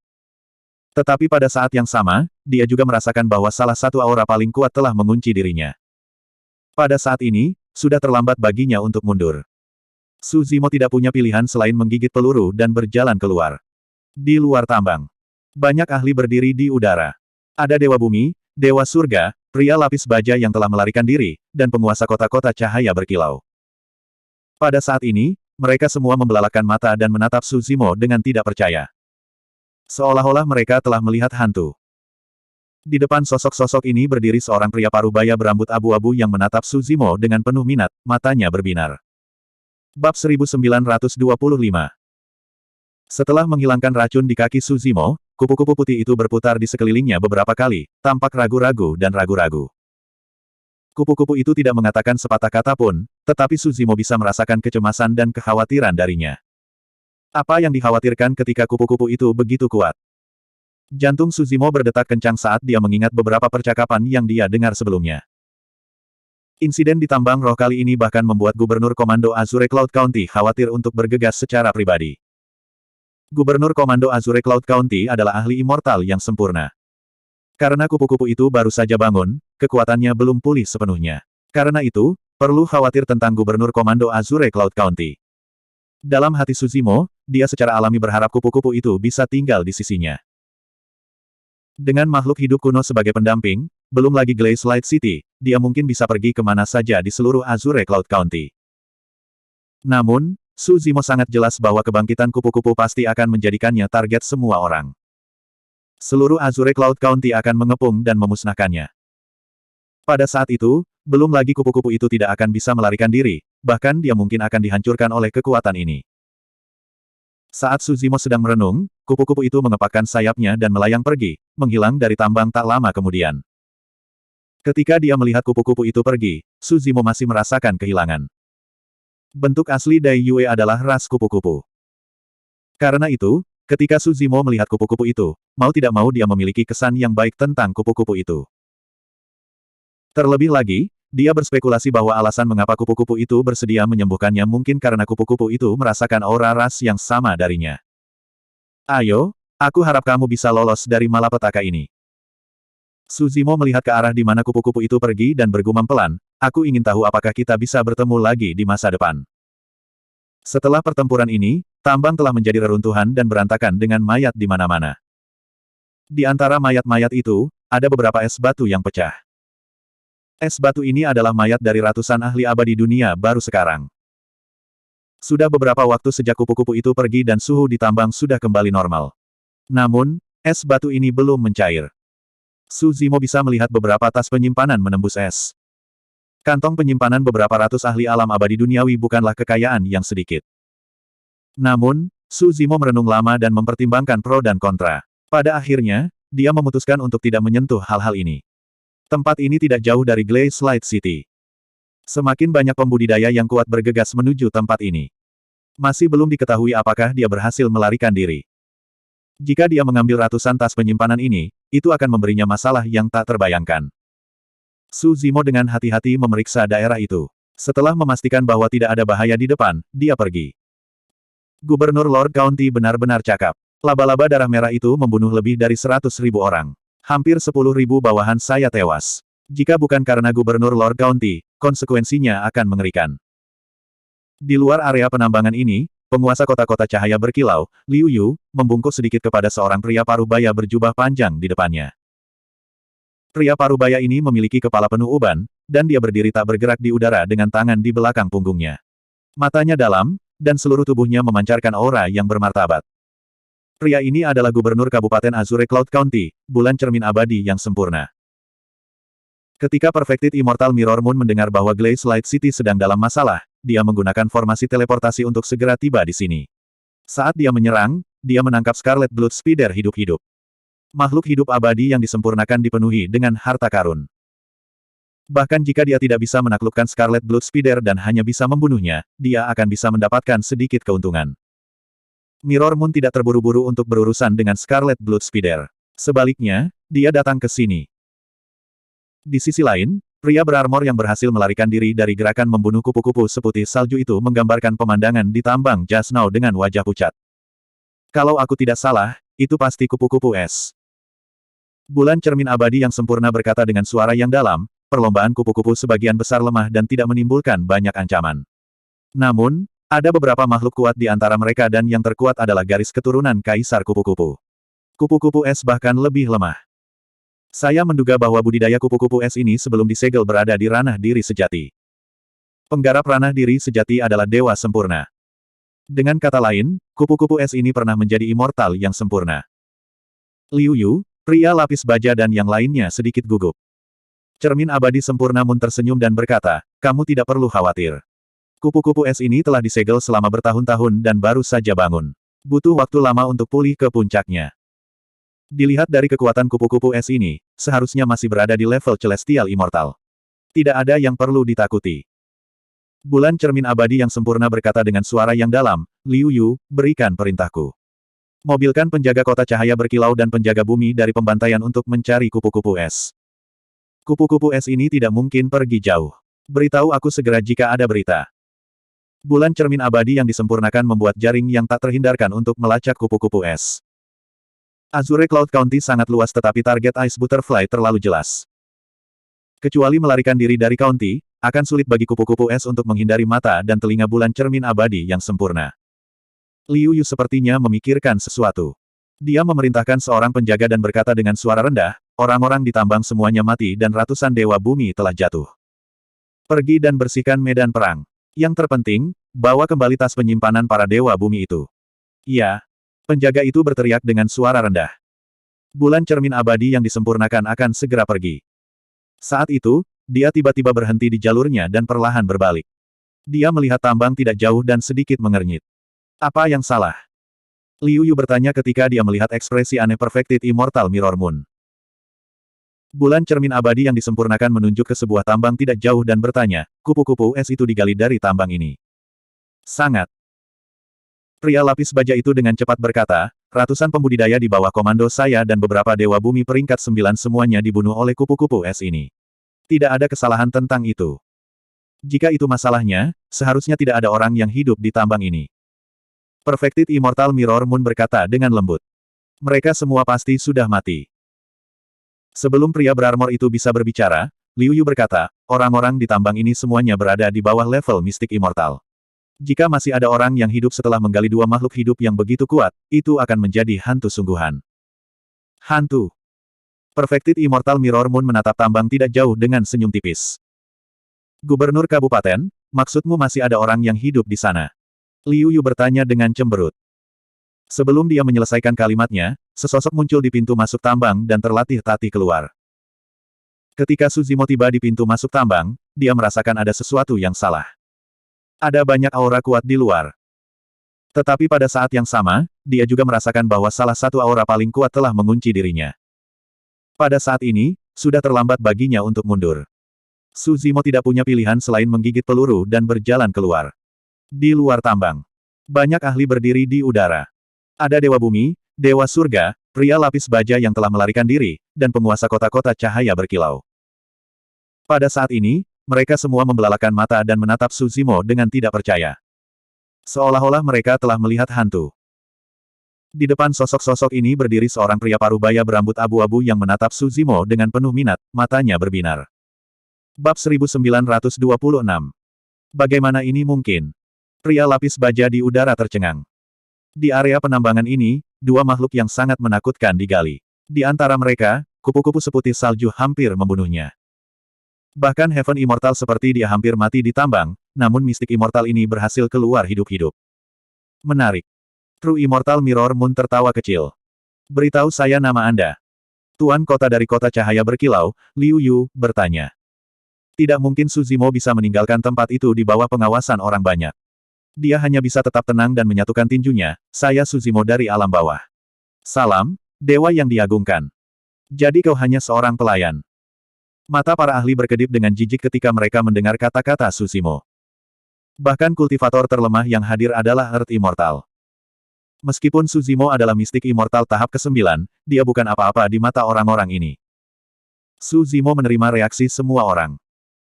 Tetapi pada saat yang sama, dia juga merasakan bahwa salah satu aura paling kuat telah mengunci dirinya. Pada saat ini, sudah terlambat baginya untuk mundur. Suzimo tidak punya pilihan selain menggigit peluru dan berjalan keluar. Di luar tambang, banyak ahli berdiri di udara. Ada dewa bumi, dewa surga, pria lapis baja yang telah melarikan diri, dan penguasa kota-kota cahaya berkilau. Pada saat ini, mereka semua membelalakan mata dan menatap Suzimo dengan tidak percaya. Seolah-olah mereka telah melihat hantu. Di depan sosok-sosok ini berdiri seorang pria parubaya berambut abu-abu yang menatap Suzimo dengan penuh minat, matanya berbinar. Bab 1925. Setelah menghilangkan racun di kaki Suzimo, kupu-kupu putih itu berputar di sekelilingnya beberapa kali, tampak ragu-ragu dan ragu-ragu. Kupu-kupu itu tidak mengatakan sepatah kata pun, tetapi Suzimo bisa merasakan kecemasan dan kekhawatiran darinya. Apa yang dikhawatirkan ketika kupu-kupu itu begitu kuat? Jantung Suzimo berdetak kencang saat dia mengingat beberapa percakapan yang dia dengar sebelumnya. Insiden di tambang roh kali ini bahkan membuat Gubernur Komando Azure Cloud County khawatir untuk bergegas secara pribadi. Gubernur Komando Azure Cloud County adalah ahli immortal yang sempurna. Karena kupu-kupu itu baru saja bangun, kekuatannya belum pulih sepenuhnya. Karena itu, perlu khawatir tentang Gubernur Komando Azure Cloud County. Dalam hati Suzimo, dia secara alami berharap kupu-kupu itu bisa tinggal di sisinya. Dengan makhluk hidup kuno sebagai pendamping, belum lagi Glaze Light City, dia mungkin bisa pergi kemana saja di seluruh Azure Cloud County. Namun, Su Zimo sangat jelas bahwa kebangkitan kupu-kupu pasti akan menjadikannya target semua orang. Seluruh Azure Cloud County akan mengepung dan memusnahkannya. Pada saat itu, belum lagi kupu-kupu itu tidak akan bisa melarikan diri, bahkan dia mungkin akan dihancurkan oleh kekuatan ini. Saat Su Zimo sedang merenung, kupu-kupu itu mengepakkan sayapnya dan melayang pergi, menghilang dari tambang tak lama kemudian. Ketika dia melihat kupu-kupu itu pergi, Su Zimo masih merasakan kehilangan. Bentuk asli Dai Yue adalah ras kupu-kupu. Karena itu, ketika Su Zimo melihat kupu-kupu itu, mau tidak mau dia memiliki kesan yang baik tentang kupu-kupu itu. Terlebih lagi, dia berspekulasi bahwa alasan mengapa kupu-kupu itu bersedia menyembuhkannya mungkin karena kupu-kupu itu merasakan aura ras yang sama darinya. Ayo, aku harap kamu bisa lolos dari malapetaka ini. Su Zimo melihat ke arah di mana kupu-kupu itu pergi dan bergumam pelan, aku ingin tahu apakah kita bisa bertemu lagi di masa depan. Setelah pertempuran ini, tambang telah menjadi reruntuhan dan berantakan dengan mayat di mana-mana. Di antara mayat-mayat itu, ada beberapa es batu yang pecah. Es batu ini adalah mayat dari ratusan ahli abadi dunia baru sekarang. Sudah beberapa waktu sejak kupu-kupu itu pergi dan suhu di tambang sudah kembali normal. Namun, es batu ini belum mencair. Su Zimo bisa melihat beberapa tas penyimpanan menembus es. Kantong penyimpanan beberapa ratus ahli alam abadi duniawi bukanlah kekayaan yang sedikit. Namun, Su Zimo merenung lama dan mempertimbangkan pro dan kontra. Pada akhirnya, dia memutuskan untuk tidak menyentuh hal-hal ini. Tempat ini tidak jauh dari Glaze Light City. Semakin banyak pembudidaya yang kuat bergegas menuju tempat ini. Masih belum diketahui apakah dia berhasil melarikan diri. Jika dia mengambil ratusan tas penyimpanan ini, itu akan memberinya masalah yang tak terbayangkan. Su Zimo dengan hati-hati memeriksa daerah itu. Setelah memastikan bahwa tidak ada bahaya di depan, dia pergi. Gubernur Lord County benar-benar cakap. Laba-laba darah merah itu membunuh lebih dari 100.000 orang. Hampir 10.000 bawahan saya tewas. Jika bukan karena Gubernur Lord County, konsekuensinya akan mengerikan. Di luar area penambangan ini, penguasa kota-kota cahaya berkilau, Liu Yu, membungkuk sedikit kepada seorang pria parubaya berjubah panjang di depannya. Pria parubaya ini memiliki kepala penuh uban, dan dia berdiri tak bergerak di udara dengan tangan di belakang punggungnya. Matanya dalam, dan seluruh tubuhnya memancarkan aura yang bermartabat. Pria ini adalah Gubernur Kabupaten Azure Cloud County, bulan cermin abadi yang sempurna. Ketika Perfected Immortal Mirror Moon mendengar bahwa Glaze Light City sedang dalam masalah, dia menggunakan formasi teleportasi untuk segera tiba di sini. Saat dia menyerang, dia menangkap Scarlet Blood Spider hidup-hidup. Makhluk hidup abadi yang disempurnakan dipenuhi dengan harta karun. Bahkan jika dia tidak bisa menaklukkan Scarlet Blood Spider dan hanya bisa membunuhnya, dia akan bisa mendapatkan sedikit keuntungan. Mirror Moon tidak terburu-buru untuk berurusan dengan Scarlet Blood Spider. Sebaliknya, dia datang ke sini. Di sisi lain, pria berarmor yang berhasil melarikan diri dari gerakan membunuh kupu-kupu seputih salju itu menggambarkan pemandangan di tambang Just Now dengan wajah pucat. Kalau aku tidak salah, itu pasti kupu-kupu es. Bulan cermin abadi yang sempurna berkata dengan suara yang dalam, perlombaan kupu-kupu sebagian besar lemah dan tidak menimbulkan banyak ancaman. Namun, ada beberapa makhluk kuat di antara mereka dan yang terkuat adalah garis keturunan Kaisar Kupu-kupu. Kupu-kupu es bahkan lebih lemah. Saya menduga bahwa budidaya kupu-kupu es ini sebelum disegel berada di ranah diri sejati. Penggarap ranah diri sejati adalah dewa sempurna. Dengan kata lain, kupu-kupu es ini pernah menjadi immortal yang sempurna. Liu Yu, pria lapis baja dan yang lainnya sedikit gugup. Cermin abadi sempurna Moon tersenyum dan berkata, kamu tidak perlu khawatir. Kupu-kupu es ini telah disegel selama bertahun-tahun dan baru saja bangun. Butuh waktu lama untuk pulih ke puncaknya. Dilihat dari kekuatan kupu-kupu es ini, seharusnya masih berada di level Celestial Immortal. Tidak ada yang perlu ditakuti. Bulan cermin abadi yang sempurna berkata dengan suara yang dalam, Liu Yu, berikan perintahku. Mobilkan penjaga kota cahaya berkilau dan penjaga bumi dari pembantaian untuk mencari kupu-kupu es. Kupu-kupu es ini tidak mungkin pergi jauh. Beritahu aku segera jika ada berita. Bulan cermin abadi yang disempurnakan membuat jaring yang tak terhindarkan untuk melacak kupu-kupu es. Azure Cloud County sangat luas tetapi target Ice Butterfly terlalu jelas. Kecuali melarikan diri dari county, akan sulit bagi kupu-kupu es untuk menghindari mata dan telinga bulan cermin abadi yang sempurna. Liu Yu sepertinya memikirkan sesuatu. Dia memerintahkan seorang penjaga dan berkata dengan suara rendah, orang-orang di tambang semuanya mati dan ratusan dewa bumi telah jatuh. Pergi dan bersihkan medan perang. Yang terpenting, bawa kembali tas penyimpanan para dewa bumi itu. Iya. Penjaga itu berteriak dengan suara rendah. Bulan cermin abadi yang disempurnakan akan segera pergi. Saat itu, dia tiba-tiba berhenti di jalurnya dan perlahan berbalik. Dia melihat tambang tidak jauh dan sedikit mengernyit. Apa yang salah? Liu Yu bertanya ketika dia melihat ekspresi aneh Perfected Immortal Mirror Moon. Bulan cermin abadi yang disempurnakan menunjuk ke sebuah tambang tidak jauh dan bertanya, kupu-kupu es itu digali dari tambang ini. Sangat. Pria lapis baja itu dengan cepat berkata, ratusan pembudidaya di bawah komando saya dan beberapa dewa bumi peringkat 9 semuanya dibunuh oleh kupu-kupu es ini. Tidak ada kesalahan tentang itu. Jika itu masalahnya, seharusnya tidak ada orang yang hidup di tambang ini. Perfected Immortal Mirror Moon berkata dengan lembut. Mereka semua pasti sudah mati. Sebelum pria berarmor itu bisa berbicara, Liu Yu berkata, orang-orang di tambang ini semuanya berada di bawah level mistik immortal. Jika masih ada orang yang hidup setelah menggali dua makhluk hidup yang begitu kuat, itu akan menjadi hantu sungguhan. Hantu. Perfected Immortal Mirror Moon menatap tambang tidak jauh dengan senyum tipis. Gubernur Kabupaten, maksudmu masih ada orang yang hidup di sana? Liu Yu bertanya dengan cemberut. Sebelum dia menyelesaikan kalimatnya, sesosok muncul di pintu masuk tambang dan terlatih-tatih keluar. Ketika Suzimo tiba di pintu masuk tambang, dia merasakan ada sesuatu yang salah. Ada banyak aura kuat di luar. Tetapi pada saat yang sama, dia juga merasakan bahwa salah satu aura paling kuat telah mengunci dirinya. Pada saat ini, sudah terlambat baginya untuk mundur. Suzimo tidak punya pilihan selain menggigit peluru dan berjalan keluar. Di luar tambang, banyak ahli berdiri di udara. Ada Dewa Bumi, Dewa Surga, pria lapis baja yang telah melarikan diri, dan penguasa kota-kota cahaya berkilau. Pada saat ini, mereka semua membelalakan mata dan menatap Suzimo dengan tidak percaya. Seolah-olah mereka telah melihat hantu. Di depan sosok-sosok ini berdiri seorang pria parubaya berambut abu-abu yang menatap Suzimo dengan penuh minat, matanya berbinar. Bab 1926. Bagaimana ini mungkin? Pria lapis baja di udara tercengang. Di area penambangan ini, dua makhluk yang sangat menakutkan digali. Di antara mereka, kupu-kupu seputih salju hampir membunuhnya. Bahkan Heaven Immortal seperti dia hampir mati di tambang, namun mistik Immortal ini berhasil keluar hidup-hidup. Menarik. True Immortal Mirror Moon tertawa kecil. Beritahu saya nama Anda. Tuan kota dari kota cahaya berkilau, Liu Yu, bertanya. Tidak mungkin Suzimo bisa meninggalkan tempat itu di bawah pengawasan orang banyak. Dia hanya bisa tetap tenang dan menyatukan tinjunya, saya Suzimo dari alam bawah. Salam, dewa yang diagungkan. Jadi kau hanya seorang pelayan. Mata para ahli berkedip dengan jijik ketika mereka mendengar kata-kata Suzimo. Bahkan kultivator terlemah yang hadir adalah Earth Immortal. Meskipun Suzimo adalah mistik immortal tahap ke-9, dia bukan apa-apa di mata orang-orang ini. Suzimo menerima reaksi semua orang.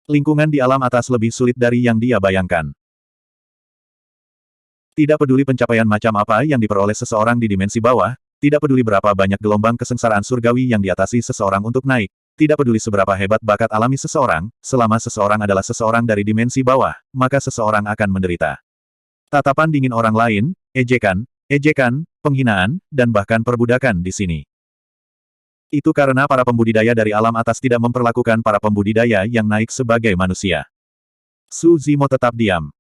Lingkungan di alam atas lebih sulit dari yang dia bayangkan. Tidak peduli pencapaian macam apa yang diperoleh seseorang di dimensi bawah, tidak peduli berapa banyak gelombang kesengsaraan surgawi yang diatasi seseorang untuk naik, tidak peduli seberapa hebat bakat alami seseorang, selama seseorang adalah seseorang dari dimensi bawah, maka seseorang akan menderita. Tatapan dingin orang lain, ejekan, penghinaan, dan bahkan perbudakan di sini. Itu karena para pembudidaya dari alam atas tidak memperlakukan para pembudidaya yang naik sebagai manusia. Suzimo tetap diam.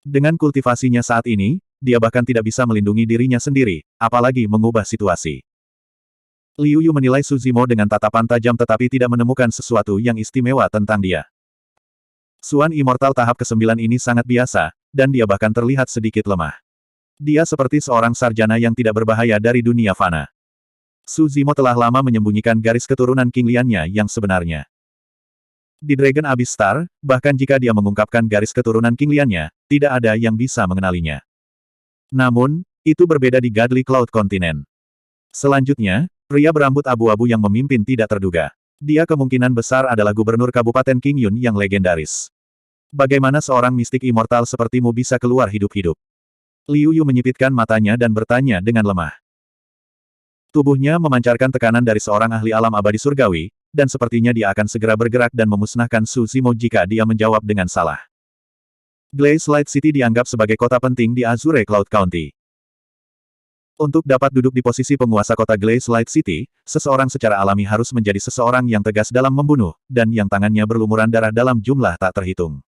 Dengan kultivasinya saat ini, dia bahkan tidak bisa melindungi dirinya sendiri, apalagi mengubah situasi. Liu Yu menilai Suzimo dengan tatapan tajam tetapi tidak menemukan sesuatu yang istimewa tentang dia. Suan Immortal tahap ke-9 ini sangat biasa, dan dia bahkan terlihat sedikit lemah. Dia seperti seorang sarjana yang tidak berbahaya dari dunia fana. Suzimo telah lama menyembunyikan garis keturunan Qingliannya yang sebenarnya. Di Dragon Abyss Star, bahkan jika dia mengungkapkan garis keturunan Qingliannya, tidak ada yang bisa mengenalinya. Namun, itu berbeda di Godly Cloud Continent. Selanjutnya, pria berambut abu-abu yang memimpin tidak terduga. Dia kemungkinan besar adalah gubernur Kabupaten Qingyun yang legendaris. Bagaimana seorang mistik immortal sepertimu bisa keluar hidup-hidup? Liu Yu menyipitkan matanya dan bertanya dengan lemah. Tubuhnya memancarkan tekanan dari seorang ahli alam abadi surgawi, dan sepertinya dia akan segera bergerak dan memusnahkan Suzimo jika dia menjawab dengan salah. Glaze Light City dianggap sebagai kota penting di Azure Cloud County. Untuk dapat duduk di posisi penguasa kota Glaze Light City, seseorang secara alami harus menjadi seseorang yang tegas dalam membunuh, dan yang tangannya berlumuran darah dalam jumlah tak terhitung.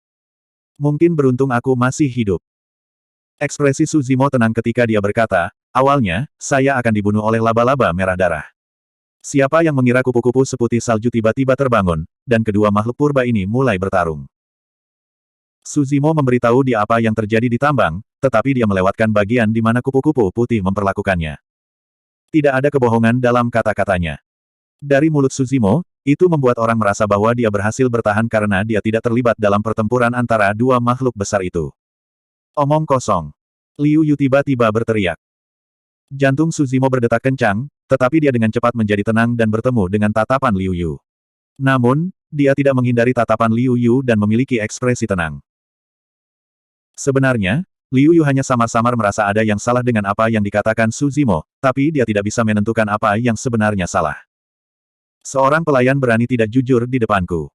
Mungkin beruntung aku masih hidup. Ekspresi Suzimo tenang ketika dia berkata, awalnya, saya akan dibunuh oleh laba-laba merah darah. Siapa yang mengira kupu-kupu seputih salju tiba-tiba terbangun, dan kedua makhluk purba ini mulai bertarung. Suzimo memberitahu dia apa yang terjadi di tambang, tetapi dia melewatkan bagian di mana kupu-kupu putih memperlakukannya. Tidak ada kebohongan dalam kata-katanya. Dari mulut Suzimo, itu membuat orang merasa bahwa dia berhasil bertahan karena dia tidak terlibat dalam pertempuran antara dua makhluk besar itu. Omong kosong. Liu Yu tiba-tiba berteriak. Jantung Suzimo berdetak kencang, tetapi dia dengan cepat menjadi tenang dan bertemu dengan tatapan Liu Yu. Namun, dia tidak menghindari tatapan Liu Yu dan memiliki ekspresi tenang. Sebenarnya, Liu Yu hanya samar-samar merasa ada yang salah dengan apa yang dikatakan Suzimo, tapi dia tidak bisa menentukan apa yang sebenarnya salah. Seorang pelayan berani tidak jujur di depanku.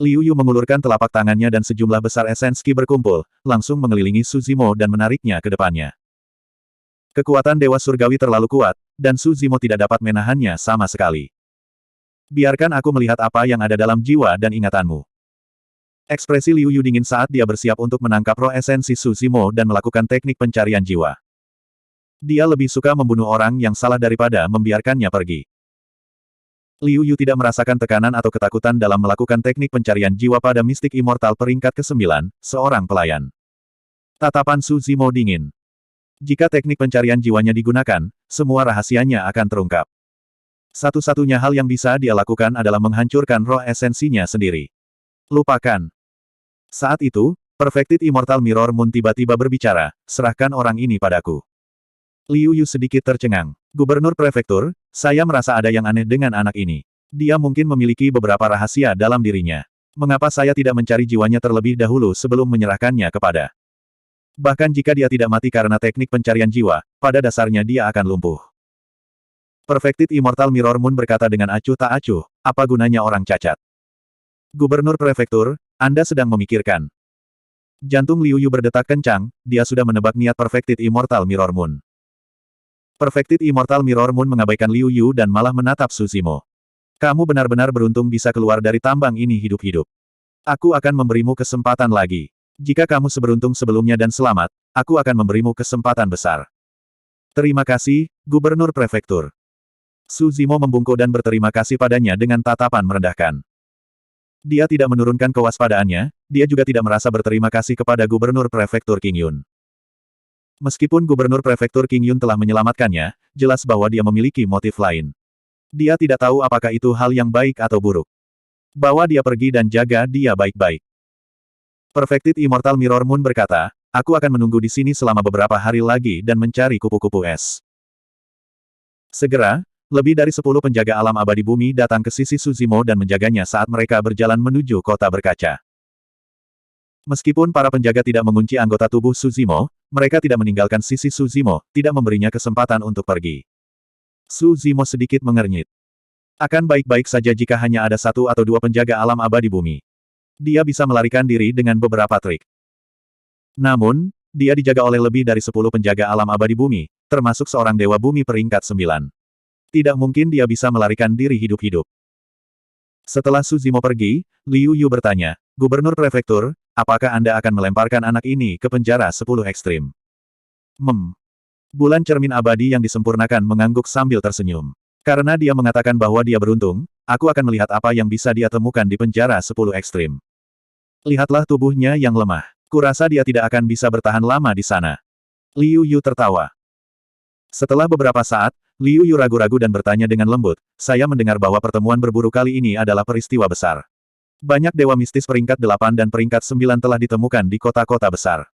Liu Yu mengulurkan telapak tangannya dan sejumlah besar esens Qi berkumpul, langsung mengelilingi Suzimo dan menariknya ke depannya. Kekuatan Dewa Surgawi terlalu kuat, dan Suzimo tidak dapat menahannya sama sekali. Biarkan aku melihat apa yang ada dalam jiwa dan ingatanmu. Ekspresi Liu Yu dingin saat dia bersiap untuk menangkap roh esensi Suzimo dan melakukan teknik pencarian jiwa. Dia lebih suka membunuh orang yang salah daripada membiarkannya pergi. Liu Yu tidak merasakan tekanan atau ketakutan dalam melakukan teknik pencarian jiwa pada mistik immortal peringkat ke-9, seorang pelayan. Tatapan Suzimo dingin. Jika teknik pencarian jiwanya digunakan, semua rahasianya akan terungkap. Satu-satunya hal yang bisa dia lakukan adalah menghancurkan roh esensinya sendiri. Lupakan. Saat itu, Perfected Immortal Mirror Moon tiba-tiba berbicara, serahkan orang ini padaku. Liu Yu sedikit tercengang. Gubernur Prefektur, saya merasa ada yang aneh dengan anak ini. Dia mungkin memiliki beberapa rahasia dalam dirinya. Mengapa saya tidak mencari jiwanya terlebih dahulu sebelum menyerahkannya kepada? Bahkan jika dia tidak mati karena teknik pencarian jiwa, pada dasarnya dia akan lumpuh. Perfected Immortal Mirror Moon berkata dengan acuh tak acuh, apa gunanya orang cacat? Gubernur Prefektur, Anda sedang memikirkan. Jantung Liu Yu berdetak kencang, dia sudah menebak niat Perfected Immortal Mirror Moon. Perfected Immortal Mirror Moon mengabaikan Liu Yu dan malah menatap Suzimo. Kamu benar-benar beruntung bisa keluar dari tambang ini hidup-hidup. Aku akan memberimu kesempatan lagi. Jika kamu seberuntung sebelumnya dan selamat, aku akan memberimu kesempatan besar. Terima kasih, Gubernur Prefektur. Suzimo membungkuk dan berterima kasih padanya dengan tatapan merendahkan. Dia tidak menurunkan kewaspadaannya, dia juga tidak merasa berterima kasih kepada Gubernur Prefektur Qing Yun. Meskipun Gubernur Prefektur Qing Yun telah menyelamatkannya, jelas bahwa dia memiliki motif lain. Dia tidak tahu apakah itu hal yang baik atau buruk. Bawa dia pergi dan jaga dia baik-baik. Perfected Immortal Mirror Moon berkata, aku akan menunggu di sini selama beberapa hari lagi dan mencari kupu-kupu es. Segera, lebih dari 10 penjaga alam abadi bumi datang ke sisi Suzimo dan menjaganya saat mereka berjalan menuju kota berkaca. Meskipun para penjaga tidak mengunci anggota tubuh Suzimo, mereka tidak meninggalkan sisi Suzimo, tidak memberinya kesempatan untuk pergi. Suzimo sedikit mengernyit. Akan baik-baik saja jika hanya ada 1 atau 2 penjaga alam abadi bumi. Dia bisa melarikan diri dengan beberapa trik. Namun, dia dijaga oleh lebih dari 10 penjaga alam abadi bumi, termasuk seorang dewa bumi peringkat 9. Tidak mungkin dia bisa melarikan diri hidup-hidup. Setelah Suzimo pergi, Liu Yu bertanya, Gubernur Prefektur, apakah Anda akan melemparkan anak ini ke penjara 10 ekstrim? Bulan cermin abadi yang disempurnakan mengangguk sambil tersenyum. Karena dia mengatakan bahwa dia beruntung, aku akan melihat apa yang bisa dia temukan di penjara 10 ekstrim. Lihatlah tubuhnya yang lemah. Kurasa dia tidak akan bisa bertahan lama di sana. Liu Yu tertawa. Setelah beberapa saat, Liu Yu ragu-ragu dan bertanya dengan lembut, saya mendengar bahwa pertemuan berburu kali ini adalah peristiwa besar. Banyak dewa mistis peringkat 8 dan peringkat 9 telah ditemukan di kota-kota besar.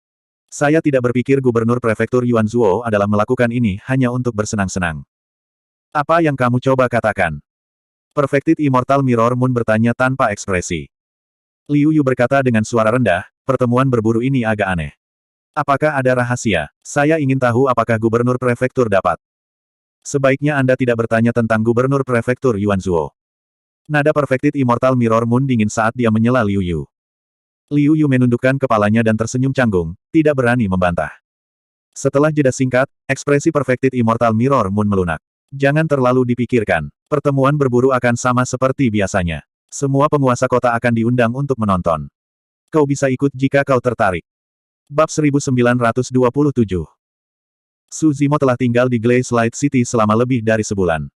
Saya tidak berpikir Gubernur Prefektur Yuan Zuo adalah melakukan ini hanya untuk bersenang-senang. Apa yang kamu coba katakan? Perfected Immortal Mirror Moon bertanya tanpa ekspresi. Liu Yu berkata dengan suara rendah, pertemuan berburu ini agak aneh. Apakah ada rahasia? Saya ingin tahu apakah Gubernur Prefektur dapat. Sebaiknya Anda tidak bertanya tentang Gubernur Prefektur Yuan Zuo. Nada Perfected Immortal Mirror Moon dingin saat dia menyela Liu Yu. Liu Yu menundukkan kepalanya dan tersenyum canggung, tidak berani membantah. Setelah jeda singkat, ekspresi Perfected Immortal Mirror Moon melunak. Jangan terlalu dipikirkan. Pertemuan berburu akan sama seperti biasanya. Semua penguasa kota akan diundang untuk menonton. Kau bisa ikut jika kau tertarik. Bab 1927. Su Zimo telah tinggal di Glaze Light City selama lebih dari sebulan.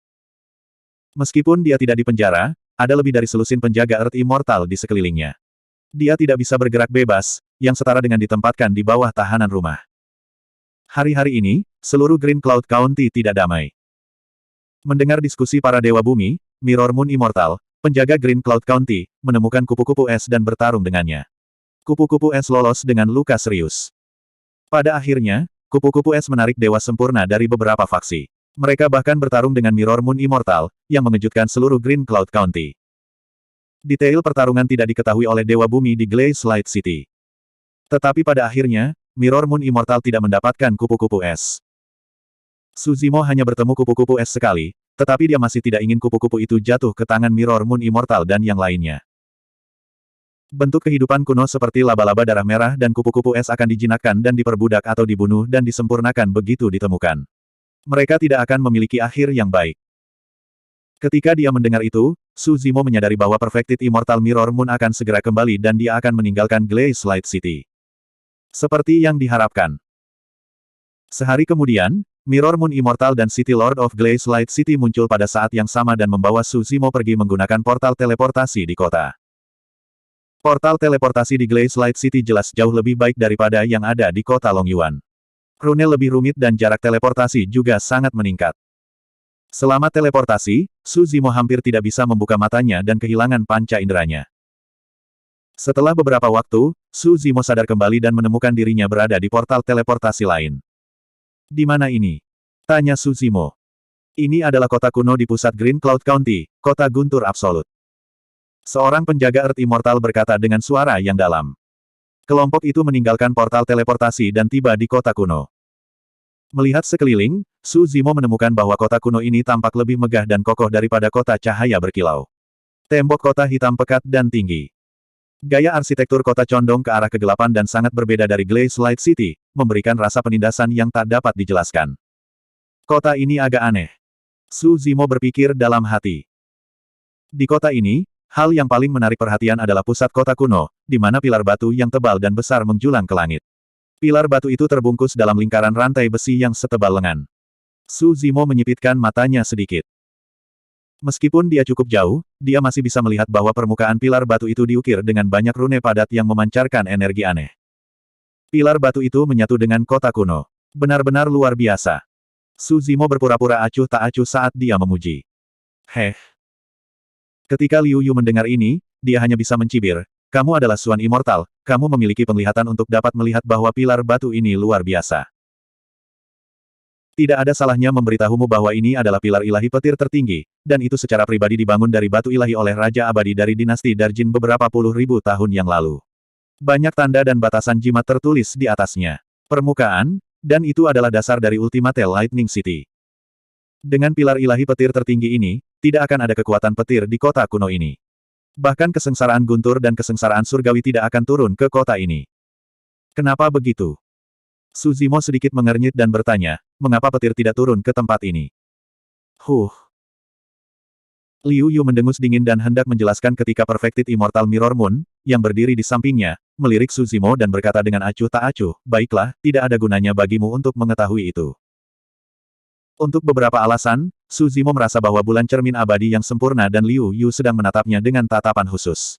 Meskipun dia tidak di penjara, ada lebih dari selusin penjaga Earth Immortal di sekelilingnya. Dia tidak bisa bergerak bebas, yang setara dengan ditempatkan di bawah tahanan rumah. Hari-hari ini, seluruh Green Cloud County tidak damai. Mendengar diskusi para Dewa Bumi, Mirror Moon Immortal, penjaga Green Cloud County, menemukan kupu-kupu es dan bertarung dengannya. Kupu-kupu es lolos dengan luka serius. Pada akhirnya, kupu-kupu es menarik Dewa Sempurna dari beberapa faksi. Mereka bahkan bertarung dengan Mirror Moon Immortal, yang mengejutkan seluruh Green Cloud County. Detail pertarungan tidak diketahui oleh Dewa Bumi di Glaze Light City. Tetapi pada akhirnya, Mirror Moon Immortal tidak mendapatkan kupu-kupu es. Su Zimo hanya bertemu kupu-kupu es sekali, tetapi dia masih tidak ingin kupu-kupu itu jatuh ke tangan Mirror Moon Immortal dan yang lainnya. Bentuk kehidupan kuno seperti laba-laba darah merah dan kupu-kupu es akan dijinakkan dan diperbudak atau dibunuh dan disempurnakan begitu ditemukan. Mereka tidak akan memiliki akhir yang baik. Ketika dia mendengar itu, Su Zimo menyadari bahwa Perfected Immortal Mirror Moon akan segera kembali dan dia akan meninggalkan Glaze Light City. Seperti yang diharapkan. Sehari kemudian, Mirror Moon Immortal dan City Lord of Glaze Light City muncul pada saat yang sama dan membawa Su Zimo pergi menggunakan portal teleportasi di kota. Portal teleportasi di Glaze Light City jelas jauh lebih baik daripada yang ada di kota Longyuan. Rune lebih rumit dan jarak teleportasi juga sangat meningkat. Selama teleportasi, Su Zimo hampir tidak bisa membuka matanya dan kehilangan panca inderanya. Setelah beberapa waktu, Su Zimo sadar kembali dan menemukan dirinya berada di portal teleportasi lain. Di mana ini? Tanya Su Zimo. Ini adalah kota kuno di pusat Green Cloud County, kota guntur absolut. Seorang penjaga Earth Immortal berkata dengan suara yang dalam. Kelompok itu meninggalkan portal teleportasi dan tiba di kota kuno. Melihat sekeliling, Su Zimo menemukan bahwa kota kuno ini tampak lebih megah dan kokoh daripada kota cahaya berkilau. Tembok kota hitam pekat dan tinggi. Gaya arsitektur kota condong ke arah kegelapan dan sangat berbeda dari Glaze Light City, memberikan rasa penindasan yang tak dapat dijelaskan. Kota ini agak aneh. Su Zimo berpikir dalam hati. Di kota ini, hal yang paling menarik perhatian adalah pusat kota kuno, di mana pilar batu yang tebal dan besar menjulang ke langit. Pilar batu itu terbungkus dalam lingkaran rantai besi yang setebal lengan. Su Zimo menyipitkan matanya sedikit. Meskipun dia cukup jauh, dia masih bisa melihat bahwa permukaan pilar batu itu diukir dengan banyak rune padat yang memancarkan energi aneh. Pilar batu itu menyatu dengan kota kuno. Benar-benar luar biasa. Su Zimo berpura-pura acuh tak acuh saat dia memuji. Heh. Ketika Liu Yu mendengar ini, dia hanya bisa mencibir. Kamu adalah Suan Immortal, kamu memiliki penglihatan untuk dapat melihat bahwa pilar batu ini luar biasa. Tidak ada salahnya memberitahumu bahwa ini adalah pilar ilahi petir tertinggi, dan itu secara pribadi dibangun dari batu ilahi oleh Raja Abadi dari dinasti Darjin beberapa puluh ribu tahun yang lalu. Banyak tanda dan batasan jimat tertulis di atasnya. Permukaan, dan itu adalah dasar dari Ultimate Lightning City. Dengan pilar ilahi petir tertinggi ini, tidak akan ada kekuatan petir di kota kuno ini. Bahkan kesengsaraan guntur dan kesengsaraan surgawi tidak akan turun ke kota ini. Kenapa begitu? Su Zimo sedikit mengernyit dan bertanya, mengapa petir tidak turun ke tempat ini? Liu Yu mendengus dingin dan hendak menjelaskan ketika Perfected Immortal Mirror Moon, yang berdiri di sampingnya, melirik Su Zimo dan berkata dengan acuh tak acuh, baiklah, tidak ada gunanya bagimu untuk mengetahui itu. Untuk beberapa alasan, Su Zimo merasa bahwa bulan cermin abadi yang sempurna dan Liu Yu sedang menatapnya dengan tatapan khusus.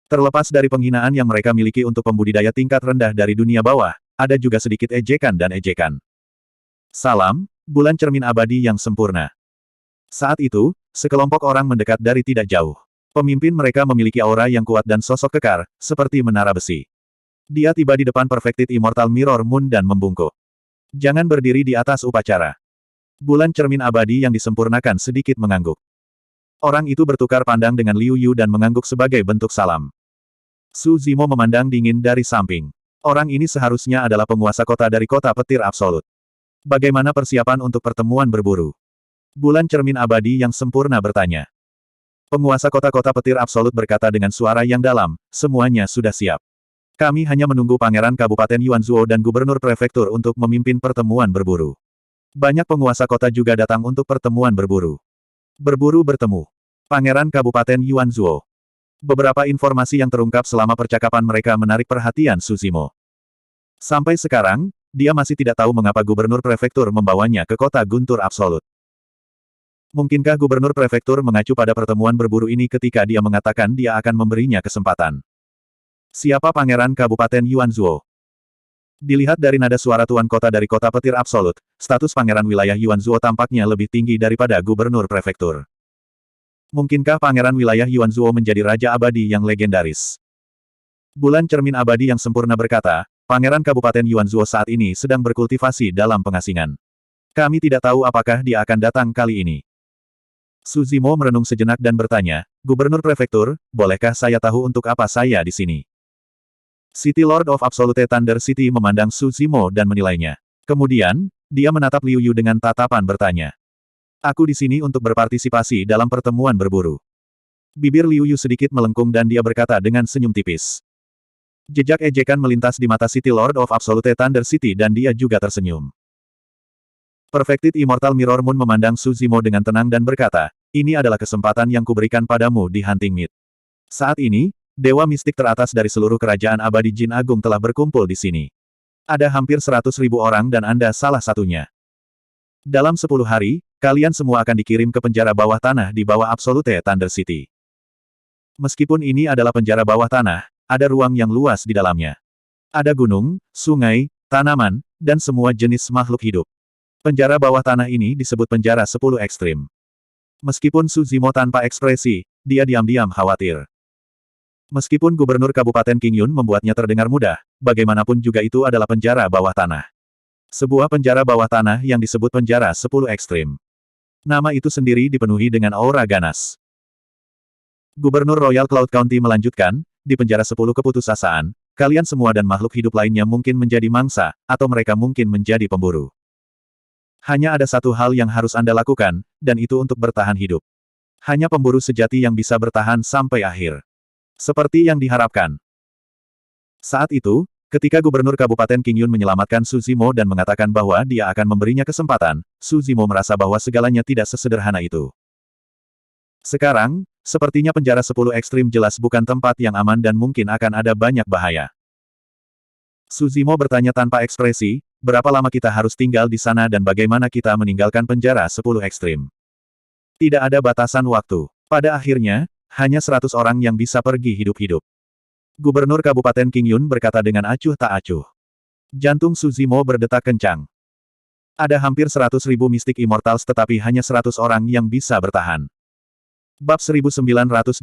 Terlepas dari penghinaan yang mereka miliki untuk pembudidaya tingkat rendah dari dunia bawah, ada juga sedikit ejekan dan ejekan. Salam, bulan cermin abadi yang sempurna. Saat itu, sekelompok orang mendekat dari tidak jauh. Pemimpin mereka memiliki aura yang kuat dan sosok kekar, seperti menara besi. Dia tiba di depan Perfected Immortal Mirror Moon dan membungkuk. Jangan berdiri di atas upacara. Bulan cermin abadi yang disempurnakan sedikit mengangguk. Orang itu bertukar pandang dengan Liu Yu dan mengangguk sebagai bentuk salam. Su Zimo memandang dingin dari samping. Orang ini seharusnya adalah penguasa kota dari kota petir absolut. Bagaimana persiapan untuk pertemuan berburu? Bulan cermin abadi yang sempurna bertanya. Penguasa kota-kota petir absolut berkata dengan suara yang dalam, semuanya sudah siap. Kami hanya menunggu Pangeran Kabupaten Yuanzhuo dan Gubernur Prefektur untuk memimpin pertemuan berburu. Banyak penguasa kota juga datang untuk pertemuan berburu. Berburu bertemu. Pangeran Kabupaten Yuanzhuo. Beberapa informasi yang terungkap selama percakapan mereka menarik perhatian Suzimo. Sampai sekarang, dia masih tidak tahu mengapa gubernur prefektur membawanya ke kota guntur absolut. Mungkinkah gubernur prefektur mengacu pada pertemuan berburu ini ketika dia mengatakan dia akan memberinya kesempatan? Siapa pangeran Kabupaten Yuanzhou? Dilihat dari nada suara tuan kota dari kota petir absolut, status pangeran wilayah Yuanzhou tampaknya lebih tinggi daripada gubernur prefektur. Mungkinkah pangeran wilayah Yuanzhou menjadi raja abadi yang legendaris? Bulan cermin abadi yang sempurna berkata, pangeran Kabupaten Yuanzhou saat ini sedang berkultivasi dalam pengasingan. Kami tidak tahu apakah dia akan datang kali ini. Suzimo merenung sejenak dan bertanya, Gubernur Prefektur, bolehkah saya tahu untuk apa saya di sini? City Lord of Absolute Thunder City memandang Suzimo dan menilainya. Kemudian, dia menatap Liu Yu dengan tatapan bertanya. Aku di sini untuk berpartisipasi dalam pertemuan berburu. Bibir Liu Yu sedikit melengkung dan dia berkata dengan senyum tipis. Jejak ejekan melintas di mata City Lord of Absolute Thunder City dan dia juga tersenyum. Perfected Immortal Mirror Moon memandang Suzimo dengan tenang dan berkata, ini adalah kesempatan yang kuberikan padamu di Hunting Meat. Saat ini, dewa mistik teratas dari seluruh kerajaan abadi Jin Agung telah berkumpul di sini. Ada hampir 100.000 orang dan Anda salah satunya. Dalam 10 hari, kalian semua akan dikirim ke penjara bawah tanah di bawah Absolute Thunder City. Meskipun ini adalah penjara bawah tanah, ada ruang yang luas di dalamnya. Ada gunung, sungai, tanaman, dan semua jenis makhluk hidup. Penjara bawah tanah ini disebut penjara 10 ekstrim. Meskipun Suzimo tanpa ekspresi, dia diam-diam khawatir. Meskipun Gubernur Kabupaten Qingyun membuatnya terdengar mudah, bagaimanapun juga itu adalah penjara bawah tanah. Sebuah penjara bawah tanah yang disebut penjara 10 ekstrim. Nama itu sendiri dipenuhi dengan aura ganas. Gubernur Royal Cloud County melanjutkan, di penjara 10 keputusasaan, kalian semua dan makhluk hidup lainnya mungkin menjadi mangsa, atau mereka mungkin menjadi pemburu. Hanya ada satu hal yang harus Anda lakukan, dan itu untuk bertahan hidup. Hanya pemburu sejati yang bisa bertahan sampai akhir. Seperti yang diharapkan. Saat itu, ketika Gubernur Kabupaten Qingyun menyelamatkan Suzimo dan mengatakan bahwa dia akan memberinya kesempatan, Suzimo merasa bahwa segalanya tidak sesederhana itu. Sekarang, sepertinya penjara 10 ekstrim jelas bukan tempat yang aman dan mungkin akan ada banyak bahaya. Suzimo bertanya tanpa ekspresi, berapa lama kita harus tinggal di sana dan bagaimana kita meninggalkan penjara 10 ekstrim. Tidak ada batasan waktu. Pada akhirnya, hanya 100 orang yang bisa pergi hidup-hidup. Gubernur Kabupaten Qingyun berkata dengan acuh tak acuh. Jantung Suzimo berdetak kencang. Ada hampir 100.000 mistik immortals tetapi hanya 100 orang yang bisa bertahan. Bab 1928.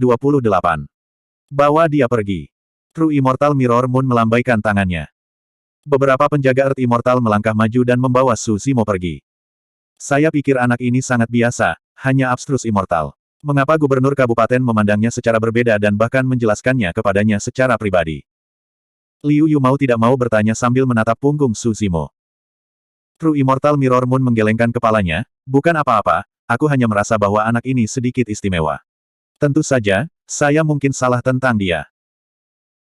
Bawa dia pergi. True Immortal Mirror Moon melambaikan tangannya. Beberapa penjaga Earth Immortal melangkah maju dan membawa Suzimo pergi. Saya pikir anak ini sangat biasa, hanya abstrus immortal. Mengapa Gubernur Kabupaten memandangnya secara berbeda dan bahkan menjelaskannya kepadanya secara pribadi? Liu Yu mau tidak mau bertanya sambil menatap punggung Suzimo. True Immortal Mirror Moon menggelengkan kepalanya, bukan apa-apa, aku hanya merasa bahwa anak ini sedikit istimewa. Tentu saja, saya mungkin salah tentang dia.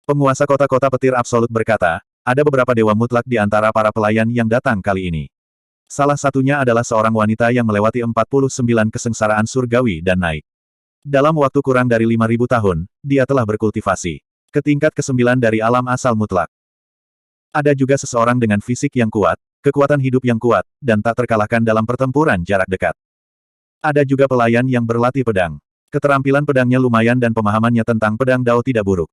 Penguasa kota-kota petir absolut berkata, ada beberapa dewa mutlak di antara para pelayan yang datang kali ini. Salah satunya adalah seorang wanita yang melewati 49 kesengsaraan surgawi dan naik. Dalam waktu kurang dari 5.000 tahun, dia telah berkultivasi ke tingkat ke-9 dari alam asal mutlak. Ada juga seseorang dengan fisik yang kuat, kekuatan hidup yang kuat, dan tak terkalahkan dalam pertempuran jarak dekat. Ada juga pelayan yang berlatih pedang. Keterampilan pedangnya lumayan dan pemahamannya tentang pedang Dao tidak buruk.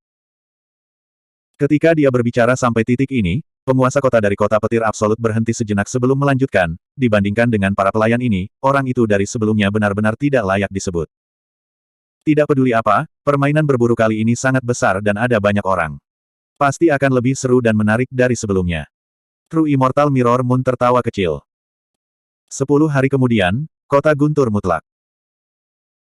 Ketika dia berbicara sampai titik ini, penguasa kota dari kota petir absolut berhenti sejenak sebelum melanjutkan, dibandingkan dengan para pelayan ini, orang itu dari sebelumnya benar-benar tidak layak disebut. Tidak peduli apa, permainan berburu kali ini sangat besar dan ada banyak orang. Pasti akan lebih seru dan menarik dari sebelumnya. True Immortal Mirror Moon tertawa kecil. 10 hari kemudian, kota guntur mutlak.